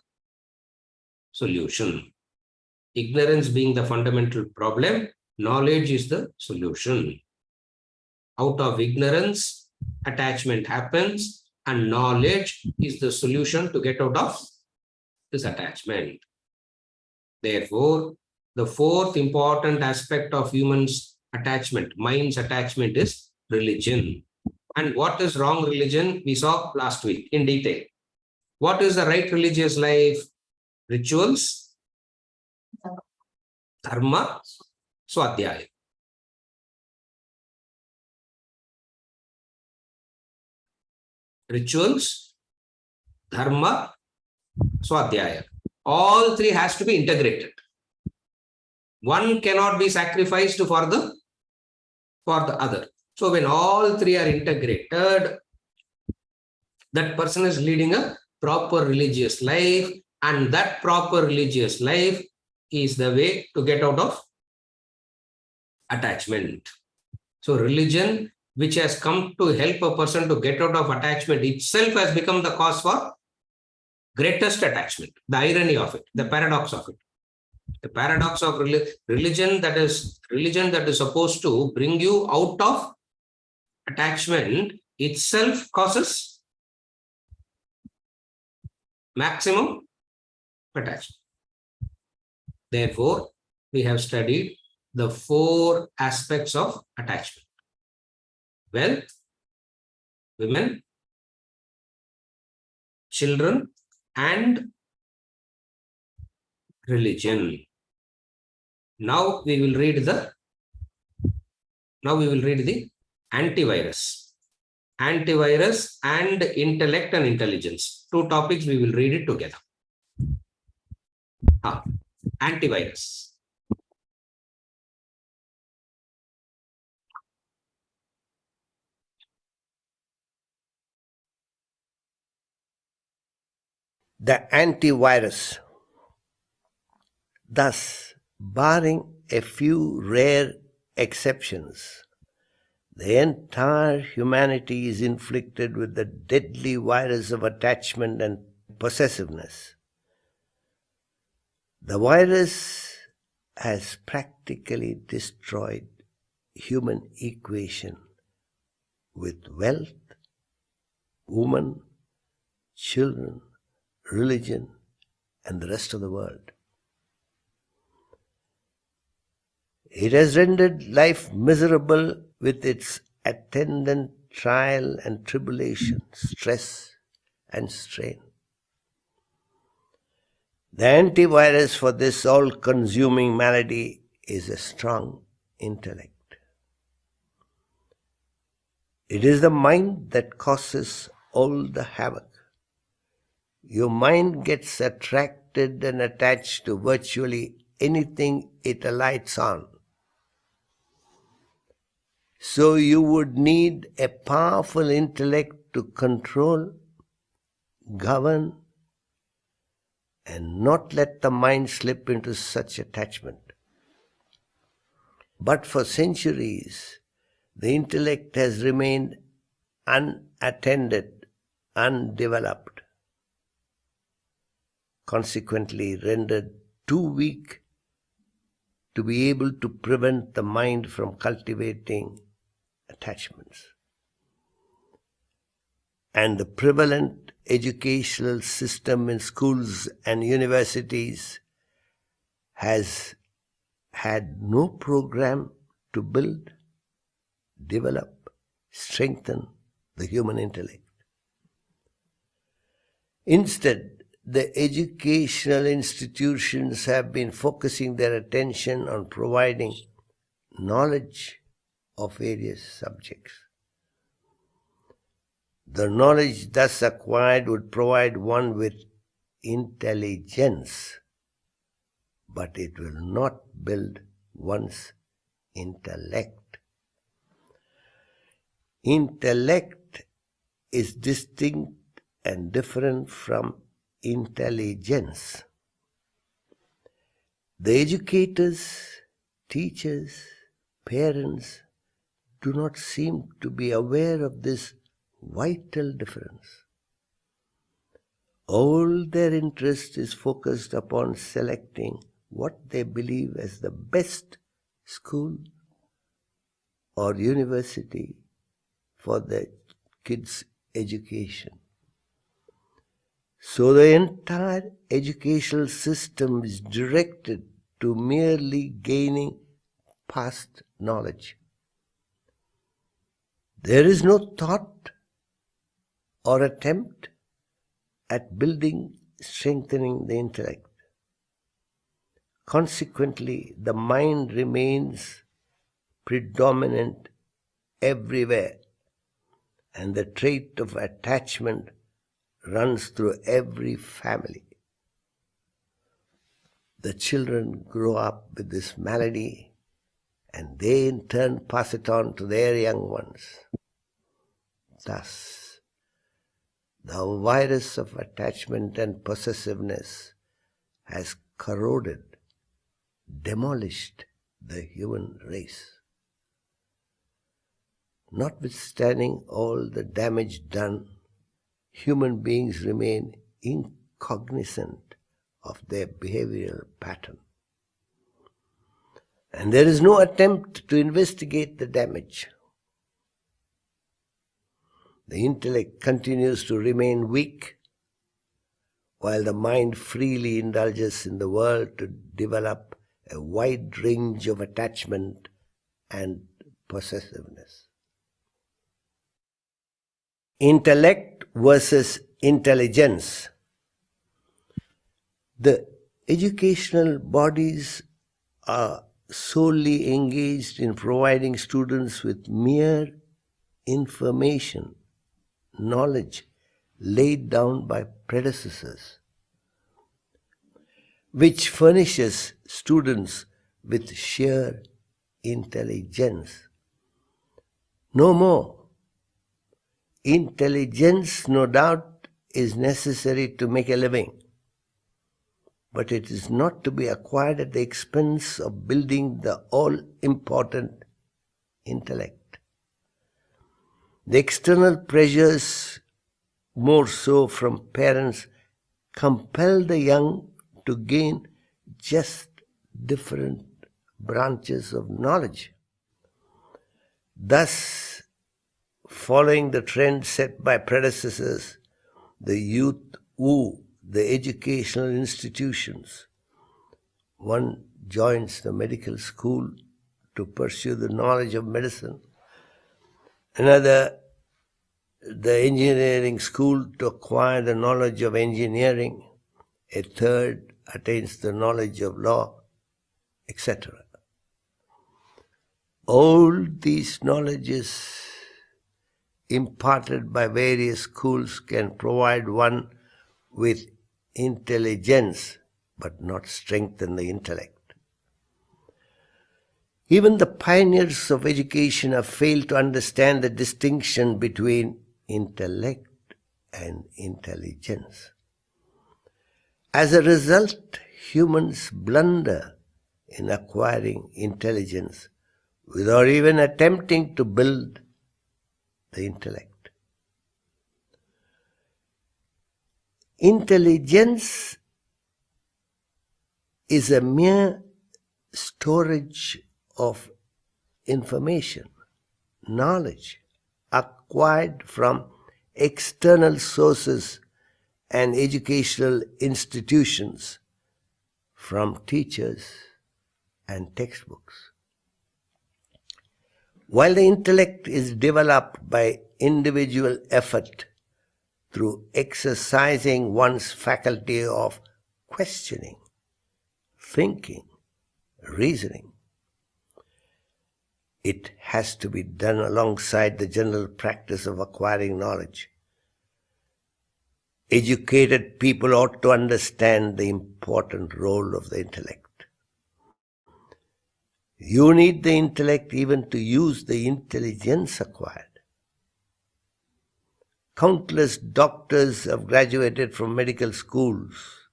[SPEAKER 1] solution. Ignorance being the fundamental problem, knowledge is the solution. Out of ignorance, attachment happens, and knowledge is the solution to get out of this attachment. Therefore, the fourth important aspect of humans' attachment, mind's attachment, is religion. And what is wrong religion? We saw last week in detail. What is the right religious life? Rituals, dharma, swadhyaya. Rituals, dharma, swadhyaya. All three has to be integrated. One cannot be sacrificed for the other. So when all three are integrated, that person is leading a proper religious life, and that proper religious life is the way to get out of attachment. So religion, which has come to help a person to get out of attachment, itself has become the cause for greatest attachment. The irony of it, the paradox of it. The paradox of religion that is supposed to bring you out of attachment itself causes maximum attachment. Therefore, we have studied the four aspects of attachment: wealth, women, children, and religion. Now we will read the antivirus. Antivirus and intellect and intelligence. Two topics, we will read it together. Antivirus.
[SPEAKER 3] The antivirus. Thus, barring a few rare exceptions, the entire humanity is inflicted with the deadly virus of attachment and possessiveness. The virus has practically destroyed human equation with wealth, woman, children, religion, and the rest of the world. It has rendered life miserable with its attendant trial and tribulation, stress and strain. The antivirus for this all-consuming malady is a strong intellect. It is the mind that causes all the havoc. Your mind gets attracted and attached to virtually anything it alights on. So you would need a powerful intellect to control, govern, and not let the mind slip into such attachment. But for centuries, the intellect has remained unattended, undeveloped, consequently rendered too weak to be able to prevent the mind from cultivating attachments. And the prevalent educational system in schools and universities has had no program to build, develop, strengthen the human intellect. Instead, the educational institutions have been focusing their attention on providing knowledge of various subjects. The knowledge thus acquired would provide one with intelligence, but it will not build one's intellect. Intellect is distinct and different from intelligence. The educators, teachers, parents do not seem to be aware of this vital difference. All their interest is focused upon selecting what they believe as the best school or university for their kids' education. So the entire educational system is directed to merely gaining past knowledge. There is no thought or attempt at building, strengthening the intellect. Consequently, the mind remains predominant everywhere, and the trait of attachment runs through every family. The children grow up with this malady, and they in turn pass it on to their young ones. Thus, the virus of attachment and possessiveness has corroded, demolished the human race. Notwithstanding all the damage done, human beings remain incognizant of their behavioral pattern. And there is no attempt to investigate the damage. The intellect continues to remain weak, while the mind freely indulges in the world to develop a wide range of attachment and possessiveness. Intellect versus intelligence. The educational bodies are solely engaged in providing students with mere information, knowledge laid down by predecessors, which furnishes students with sheer intelligence. No more. Intelligence, no doubt, is necessary to make a living, but it is not to be acquired at the expense of building the all-important intellect. The external pressures, more so from parents, compel the young to gain just different branches of knowledge. Thus, following the trend set by predecessors, the youth woo the educational institutions. One joins the medical school to pursue the knowledge of medicine, another the engineering school to acquire the knowledge of engineering, a third attains the knowledge of law, etc. All these knowledges imparted by various schools can provide one with intelligence, but not strengthen the intellect. Even the pioneers of education have failed to understand the distinction between intellect and intelligence. As a result, humans blunder in acquiring intelligence without even attempting to build the intellect. Intelligence is a mere storage of information, knowledge acquired from external sources and educational institutions, from teachers and textbooks. While the intellect is developed by individual effort through exercising one's faculty of questioning, thinking, reasoning, it has to be done alongside the general practice of acquiring knowledge. Educated people ought to understand the important role of the intellect. You need the intellect even to use the intelligence acquired. Countless doctors have graduated from medical schools,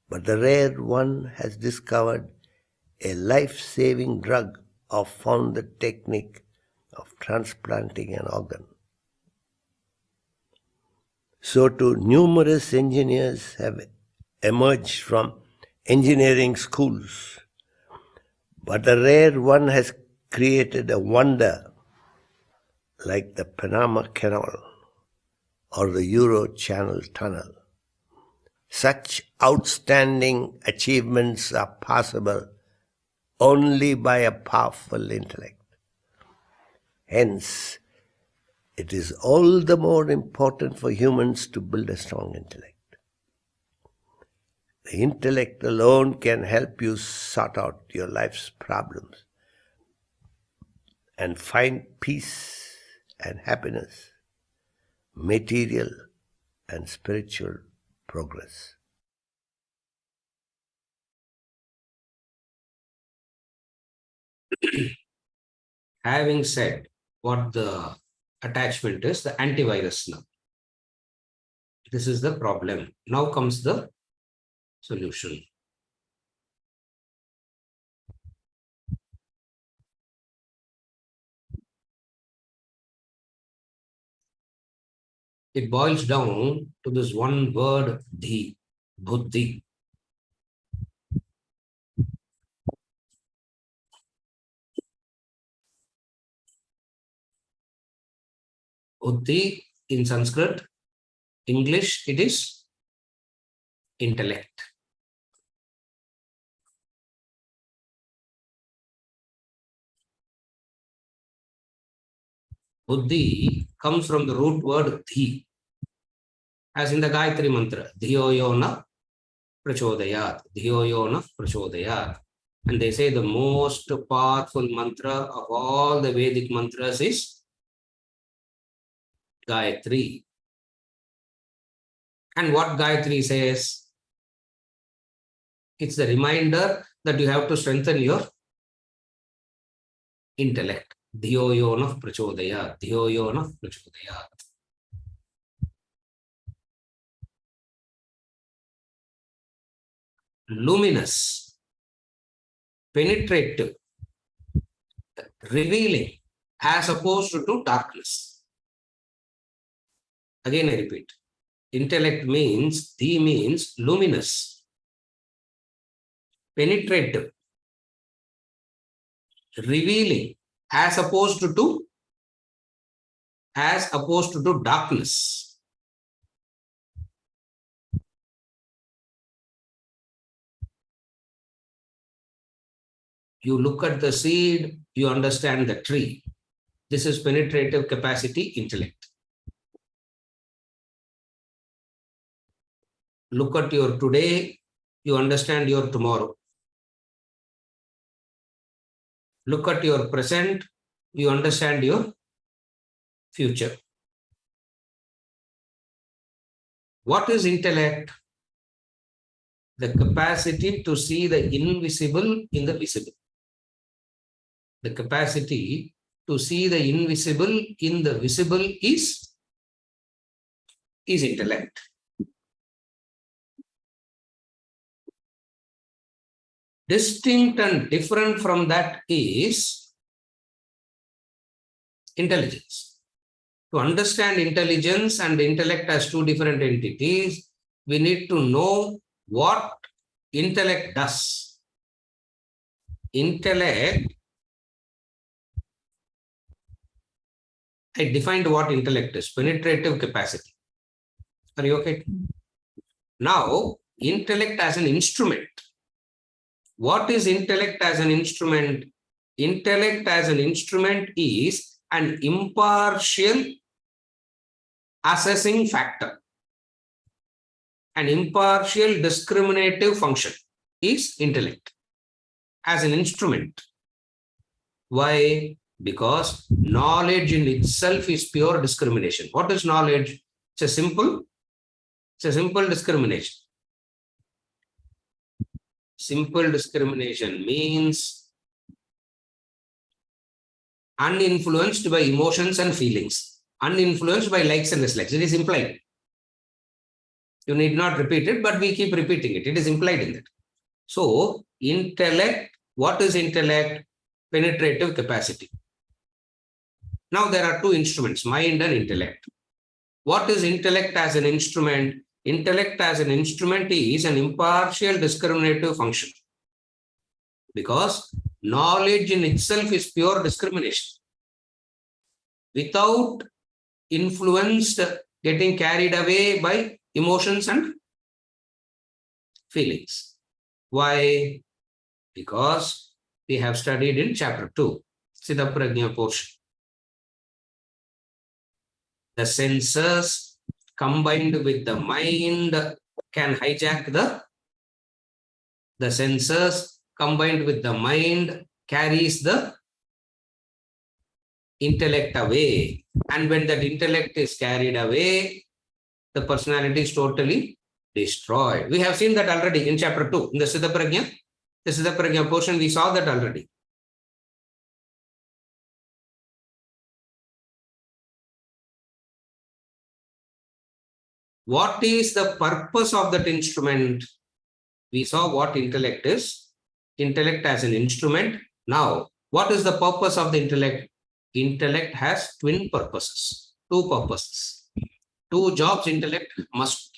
[SPEAKER 3] but the rare one has discovered a life-saving drug or found the technique of transplanting an organ. So too, numerous engineers have emerged from engineering schools, but the rare one has created a wonder like the Panama Canal or the Euro Channel Tunnel. Such outstanding achievements are possible only by a powerful intellect. Hence, it is all the more important for humans to build a strong intellect. The intellect alone can help you sort out your life's problems and find peace and happiness, material and spiritual progress.
[SPEAKER 1] Having said what the attachment is, the antivirus now. This is the problem. Now comes the solution. It boils down to this one word, dhi, buddhi. Buddhi in Sanskrit, English, it is intellect. Buddhi comes from the root word dhi, as in the Gayatri mantra, dhiyo yo na prachodayat, dhiyo yo na prachodayat. And they say the most powerful mantra of all the Vedic mantras is Gayatri. And what Gayatri says? It's the reminder that you have to strengthen your intellect. Dhiyo yo na prachodayat, dhiyo yo na prachodayat. Luminous, penetrative, revealing, as opposed to darkness. Again, I repeat, intellect means, dhi means luminous, penetrative, revealing, as opposed to darkness. You look at the seed, you understand the tree. This is penetrative capacity intellect. Look at your today, you understand your tomorrow. Look at your present, you understand your future. What is intellect? The capacity to see the invisible in the visible. The capacity to see the invisible in the visible is intellect. Distinct and different from that is intelligence. To understand intelligence and intellect as two different entities, we need to know what intellect does. Intellect, I defined what intellect is, penetrative capacity. Are you okay? Now, intellect as an instrument. What is intellect as an instrument? Intellect as an instrument is an impartial assessing factor. An impartial discriminative function is intellect as an instrument. Why? Because knowledge in itself is pure discrimination. What is knowledge? It's a simple discrimination. Simple discrimination means uninfluenced by emotions and feelings, uninfluenced by likes and dislikes. It is implied. You need not repeat it, but we keep repeating it. It is implied in that. So, intellect, what is intellect? Penetrative capacity. Now, there are two instruments, mind and intellect. What is intellect as an instrument? Intellect as an instrument is an impartial discriminative function. Because knowledge in itself is pure discrimination. without influenced, getting carried away by emotions and feelings. Why? Because we have studied in chapter 2, Siddha Prajna portion. The senses combined with the mind can hijack the senses combined with the mind carries the intellect away. And when that intellect is carried away, the personality is totally destroyed. We have seen that already in chapter 2, in the Siddha Prajna. The Siddha Prajna portion, we saw that already. What is the purpose of that instrument? We saw what intellect is. Intellect as an instrument. Now, what is the purpose of the intellect? Intellect has twin purposes, two purposes. Two jobs intellect must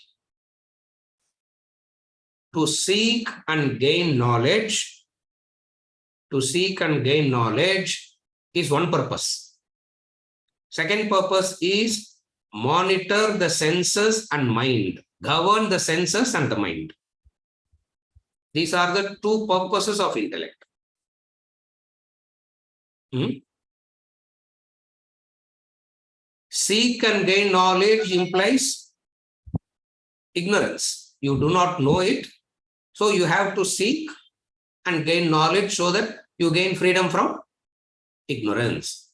[SPEAKER 1] do. To seek and gain knowledge. To seek and gain knowledge is one purpose. Second purpose is monitor the senses and mind, govern the senses and the mind. These are the two purposes of intellect. Seek and gain knowledge implies ignorance. You do not know it, so you have to seek and gain knowledge so that you gain freedom from ignorance.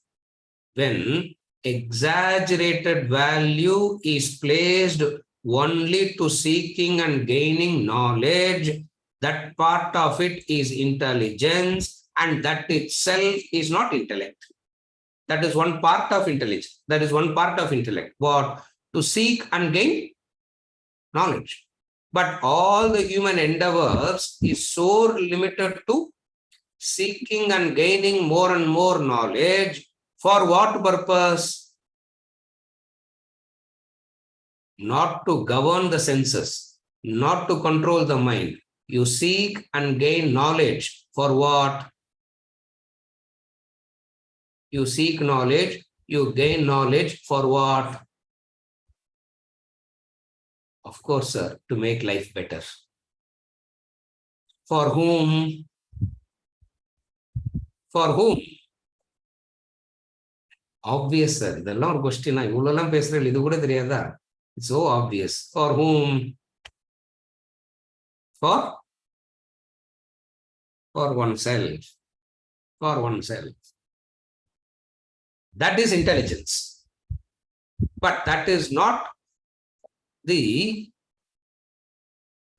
[SPEAKER 1] When exaggerated value is placed only to seeking and gaining knowledge, that part of it is intelligence, and that itself is not intellect. That is one part of intelligence. That is one part of intellect. What? To seek and gain knowledge. But all the human endeavors is so limited to seeking and gaining more and more knowledge. For what purpose? Not to govern the senses, not to control the mind. You seek and gain knowledge. For what? You seek knowledge, you gain knowledge. For what? Of course, sir, to make life better. For whom? For whom? Obvious, sir. இதெல்லாம் ஒரு கொஸ்டினா இவ்வளவுலாம் பேசுறேன் இது கூட தெரியாதா? It's so obvious. For whom? For oneself. For oneself. That is intelligence. But that is not the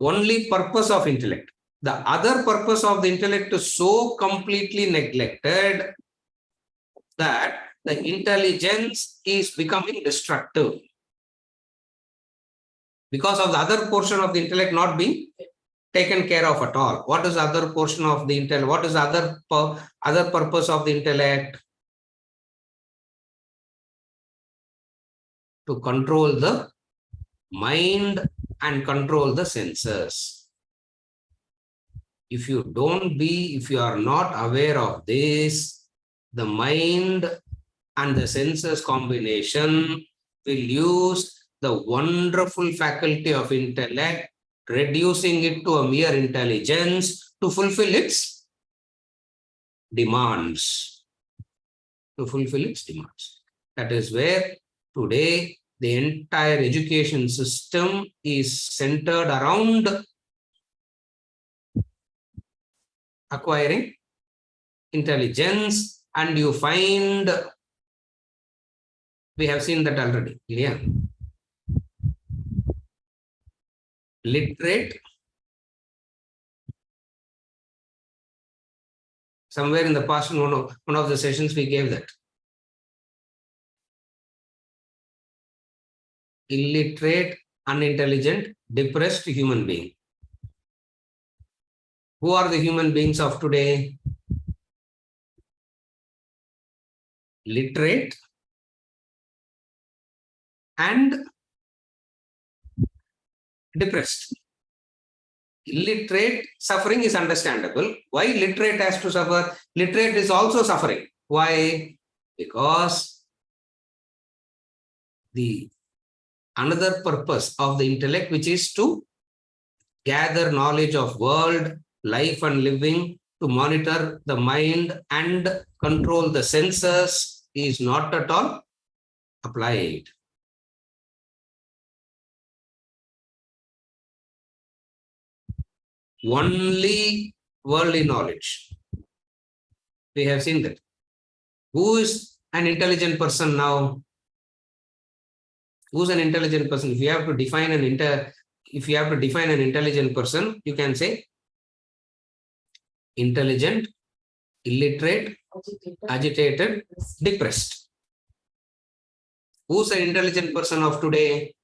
[SPEAKER 1] only purpose of intellect. The other purpose of the intellect is so completely neglected that the intelligence is becoming destructive. Because of the other portion of the intellect not being taken care of at all. What is the other portion of the intellect? What is the other purpose of the intellect? To control the mind and control the senses. If you are not aware of this, the mind and the senses combination will use the wonderful faculty of intellect, reducing it to a mere intelligence to fulfill its demands. That is where today the entire education system is centered around acquiring intelligence, and you find we have seen that already. Yeah. Literate. Somewhere in the past, in one of the sessions, we gave that. Illiterate, unintelligent, depressed human being. Who are the human beings of today? Literate and depressed. Illiterate suffering is understandable. Why literate has to suffer? Literate is also suffering. Why? Because the another purpose of the intellect, which is to gather knowledge of world, life and living, to monitor the mind and control the senses, is not at all applied. Only worldly knowledge. We have seen that. Who is an intelligent person now? Who's an intelligent person? If you have to define an intelligent person, you can say intelligent, illiterate, agitated, depressed. Who's an intelligent person of today?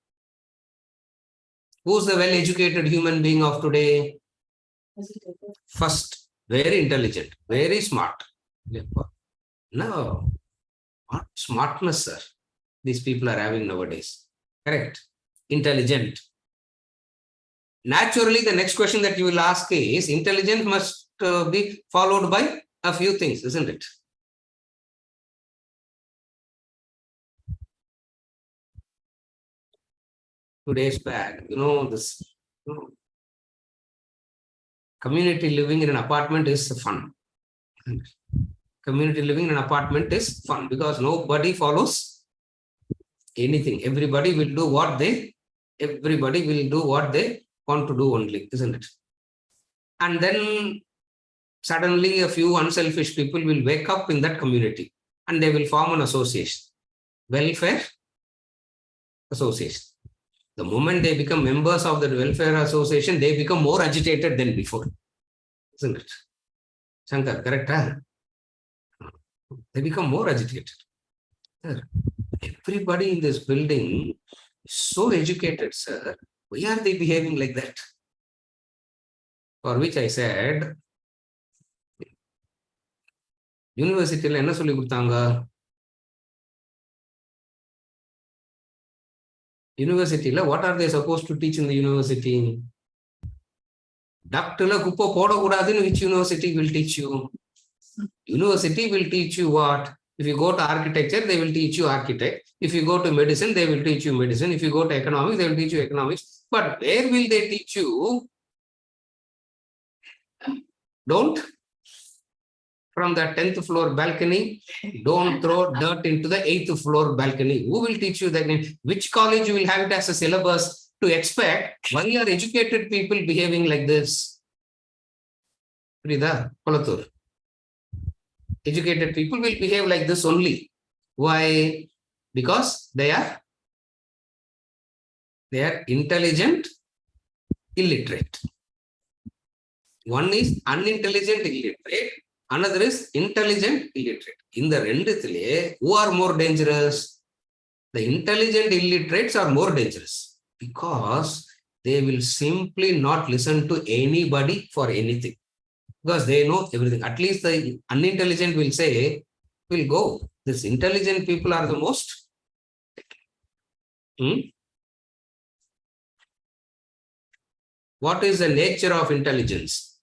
[SPEAKER 1] Who's the well-educated human being of today? First, very intelligent, very smart. No, what smartness, sir, these people are having nowadays. Correct. Intelligent. Naturally, the next question that you will ask is, intelligence must be followed by a few things, isn't it? 2 days back, this community living in an apartment is fun. Community living in an apartment is fun because nobody follows anything. Everybody will do what they want to do only, isn't it? And then suddenly a few unselfish people will wake up in that community and they will form an association, welfare association. The moment they become members of the welfare association, they become more agitated than before, isn't it? Shankar, correct? Huh? They become more agitated. Everybody in this building is so educated, sir. Why are they behaving like that? For which I said, university la enna solli kodutanga? University la what are they supposed to teach in the university? Duct la kuppa poda kodadunu which university will teach you? University will teach you what? If you go to architecture, they will teach you architect. If you go to medicine, they will teach you medicine. If you go to economics, they will teach you economics. But where will they teach you? Don't, from the 10th floor balcony, don't throw dirt into the 8th floor balcony. Who will teach you that? Which college you will have it as a syllabus to expect? Why are educated people behaving like this? Frida, Kolatur. Educated people will behave like this only. Why? Because they are intelligent, illiterate. One is unintelligent, illiterate. Another is intelligent, illiterate. In the rendithile, who are more dangerous? The intelligent illiterates are more dangerous because they will simply not listen to anybody for anything. Because they know everything. At least the unintelligent will say, will go. These intelligent people are the most. What is the nature of intelligence?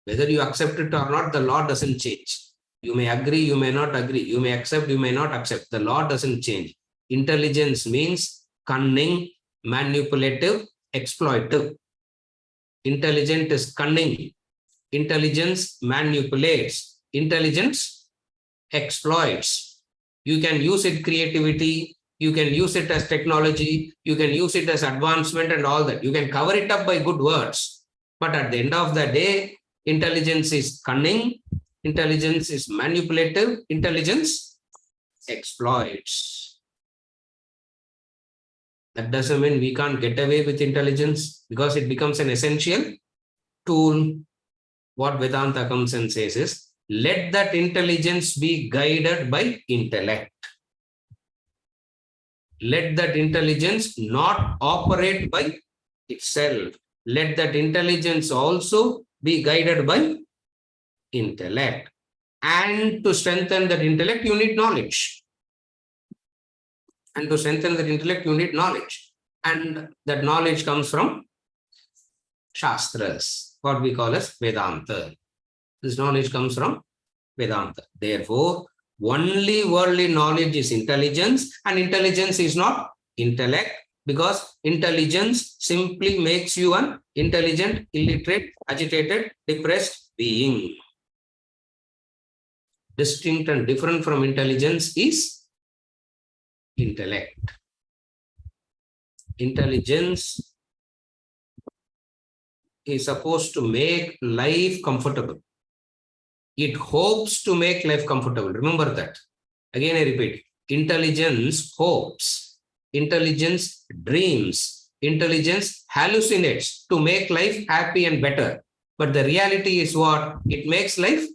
[SPEAKER 1] Whether you accept it or not, the law doesn't change. You may agree, you may not agree. You may accept, you may not accept. The law doesn't change. Intelligence means cunning, manipulative, exploitive. Intelligent is cunning. Intelligence manipulates. Intelligence exploits. You can use it creativity. You can use it as technology. You can use it as advancement and all that. You can cover it up by good words. But at the end of the day, intelligence is cunning. Intelligence is manipulative. Intelligence exploits. That doesn't mean we can't get away with intelligence because it becomes an essential tool. What Vedanta comes and says is, let that intelligence be guided by intellect. Let that intelligence not operate by itself. Let that intelligence also be guided by intellect. And to strengthen that intellect, you need knowledge. And to strengthen that intellect, you need knowledge. And that knowledge comes from Shastras, what we call as Vedanta. This knowledge comes from Vedanta. Therefore, only worldly knowledge is intelligence, and intelligence is not intellect, because intelligence simply makes you an intelligent, illiterate, agitated, depressed being. Distinct and different from intelligence is intellect. Intelligence is supposed to make life comfortable. It hopes to make life comfortable. Remember that. Again, I repeat, intelligence hopes, intelligence dreams, intelligence hallucinates to make life happy and better. But the reality is what? It makes life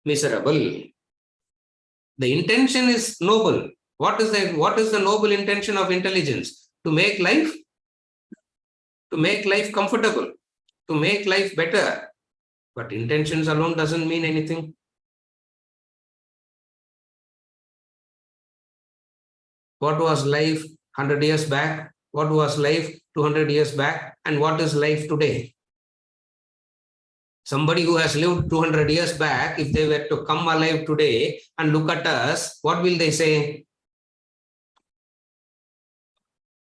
[SPEAKER 1] miserable. The intention is noble. What is the noble intention of intelligence? To make life comfortable, to make life better. But intentions alone doesn't mean anything. What was life 100 years back? What was life 200 years back? And what is life today? Somebody who has lived 200 years back, if they were to come alive today and look at us, what will they say?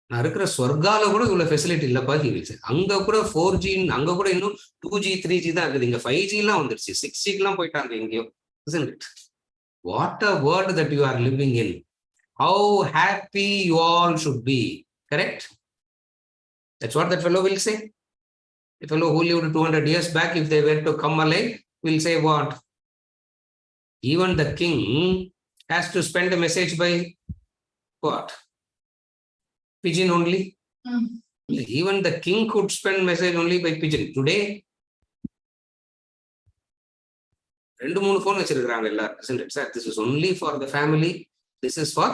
[SPEAKER 1] நான் இருக்கிற ஸ்வர்கால கூட இவ்வளவு facility இல்லப்பா, அங்க கூட 4G, அங்க கூட இன்னும் 2G 3G தான் இருக்குது, இங்க 5G எல்லாம் வந்துருச்சு, 6G எல்லாம் போயிட்டாங்க எங்கேயோ. Isn't it? What a world that you are living in. How happy you all should be. Correct? That's what that fellow will say. The fellow who lived 200 years back, if they were to come alive, will say what? Even the king has to spend a message by what? Pigeon only. Even the king could spend message only by pigeon. Today, 2-3 phone வச்சிருக்காங்க எல்லாரும். Isn't it, sir? This is only for the family. This is for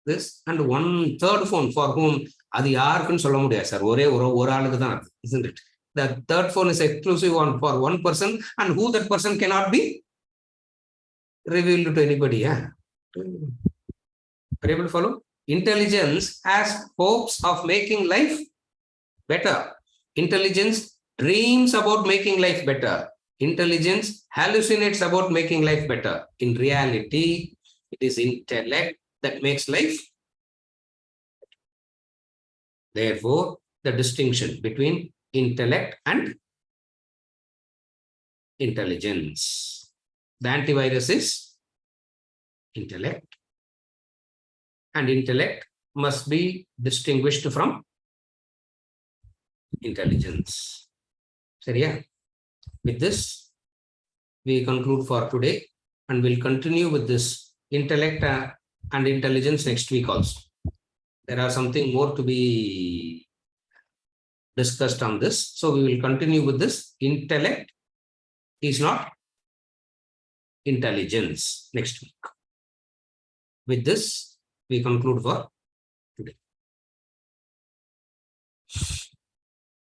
[SPEAKER 1] this, and 1/3 phone for whom? அது யாருக்குன்னு சொல்ல முடியாது sir, ஒரே ஒரு ஆளுக்கு தான் அது. Isn't it? The third phone is exclusive for one person, and who that person cannot be revealed to anybody. Yeah, are you able to follow? Intelligence has hopes of making life better. Intelligence dreams about making life better. Intelligence hallucinates about making life better. In reality, it is intellect that makes life. Therefore, the distinction between intellect and intelligence. The antivirus is intellect, and intellect must be distinguished from intelligence. Seriya? With this, we conclude for today, and we'll continue with this intellect and intelligence next week also. There are something more to be discussed on this, so we will continue with this. Intellect is not intelligence next week. With this, we conclude for today.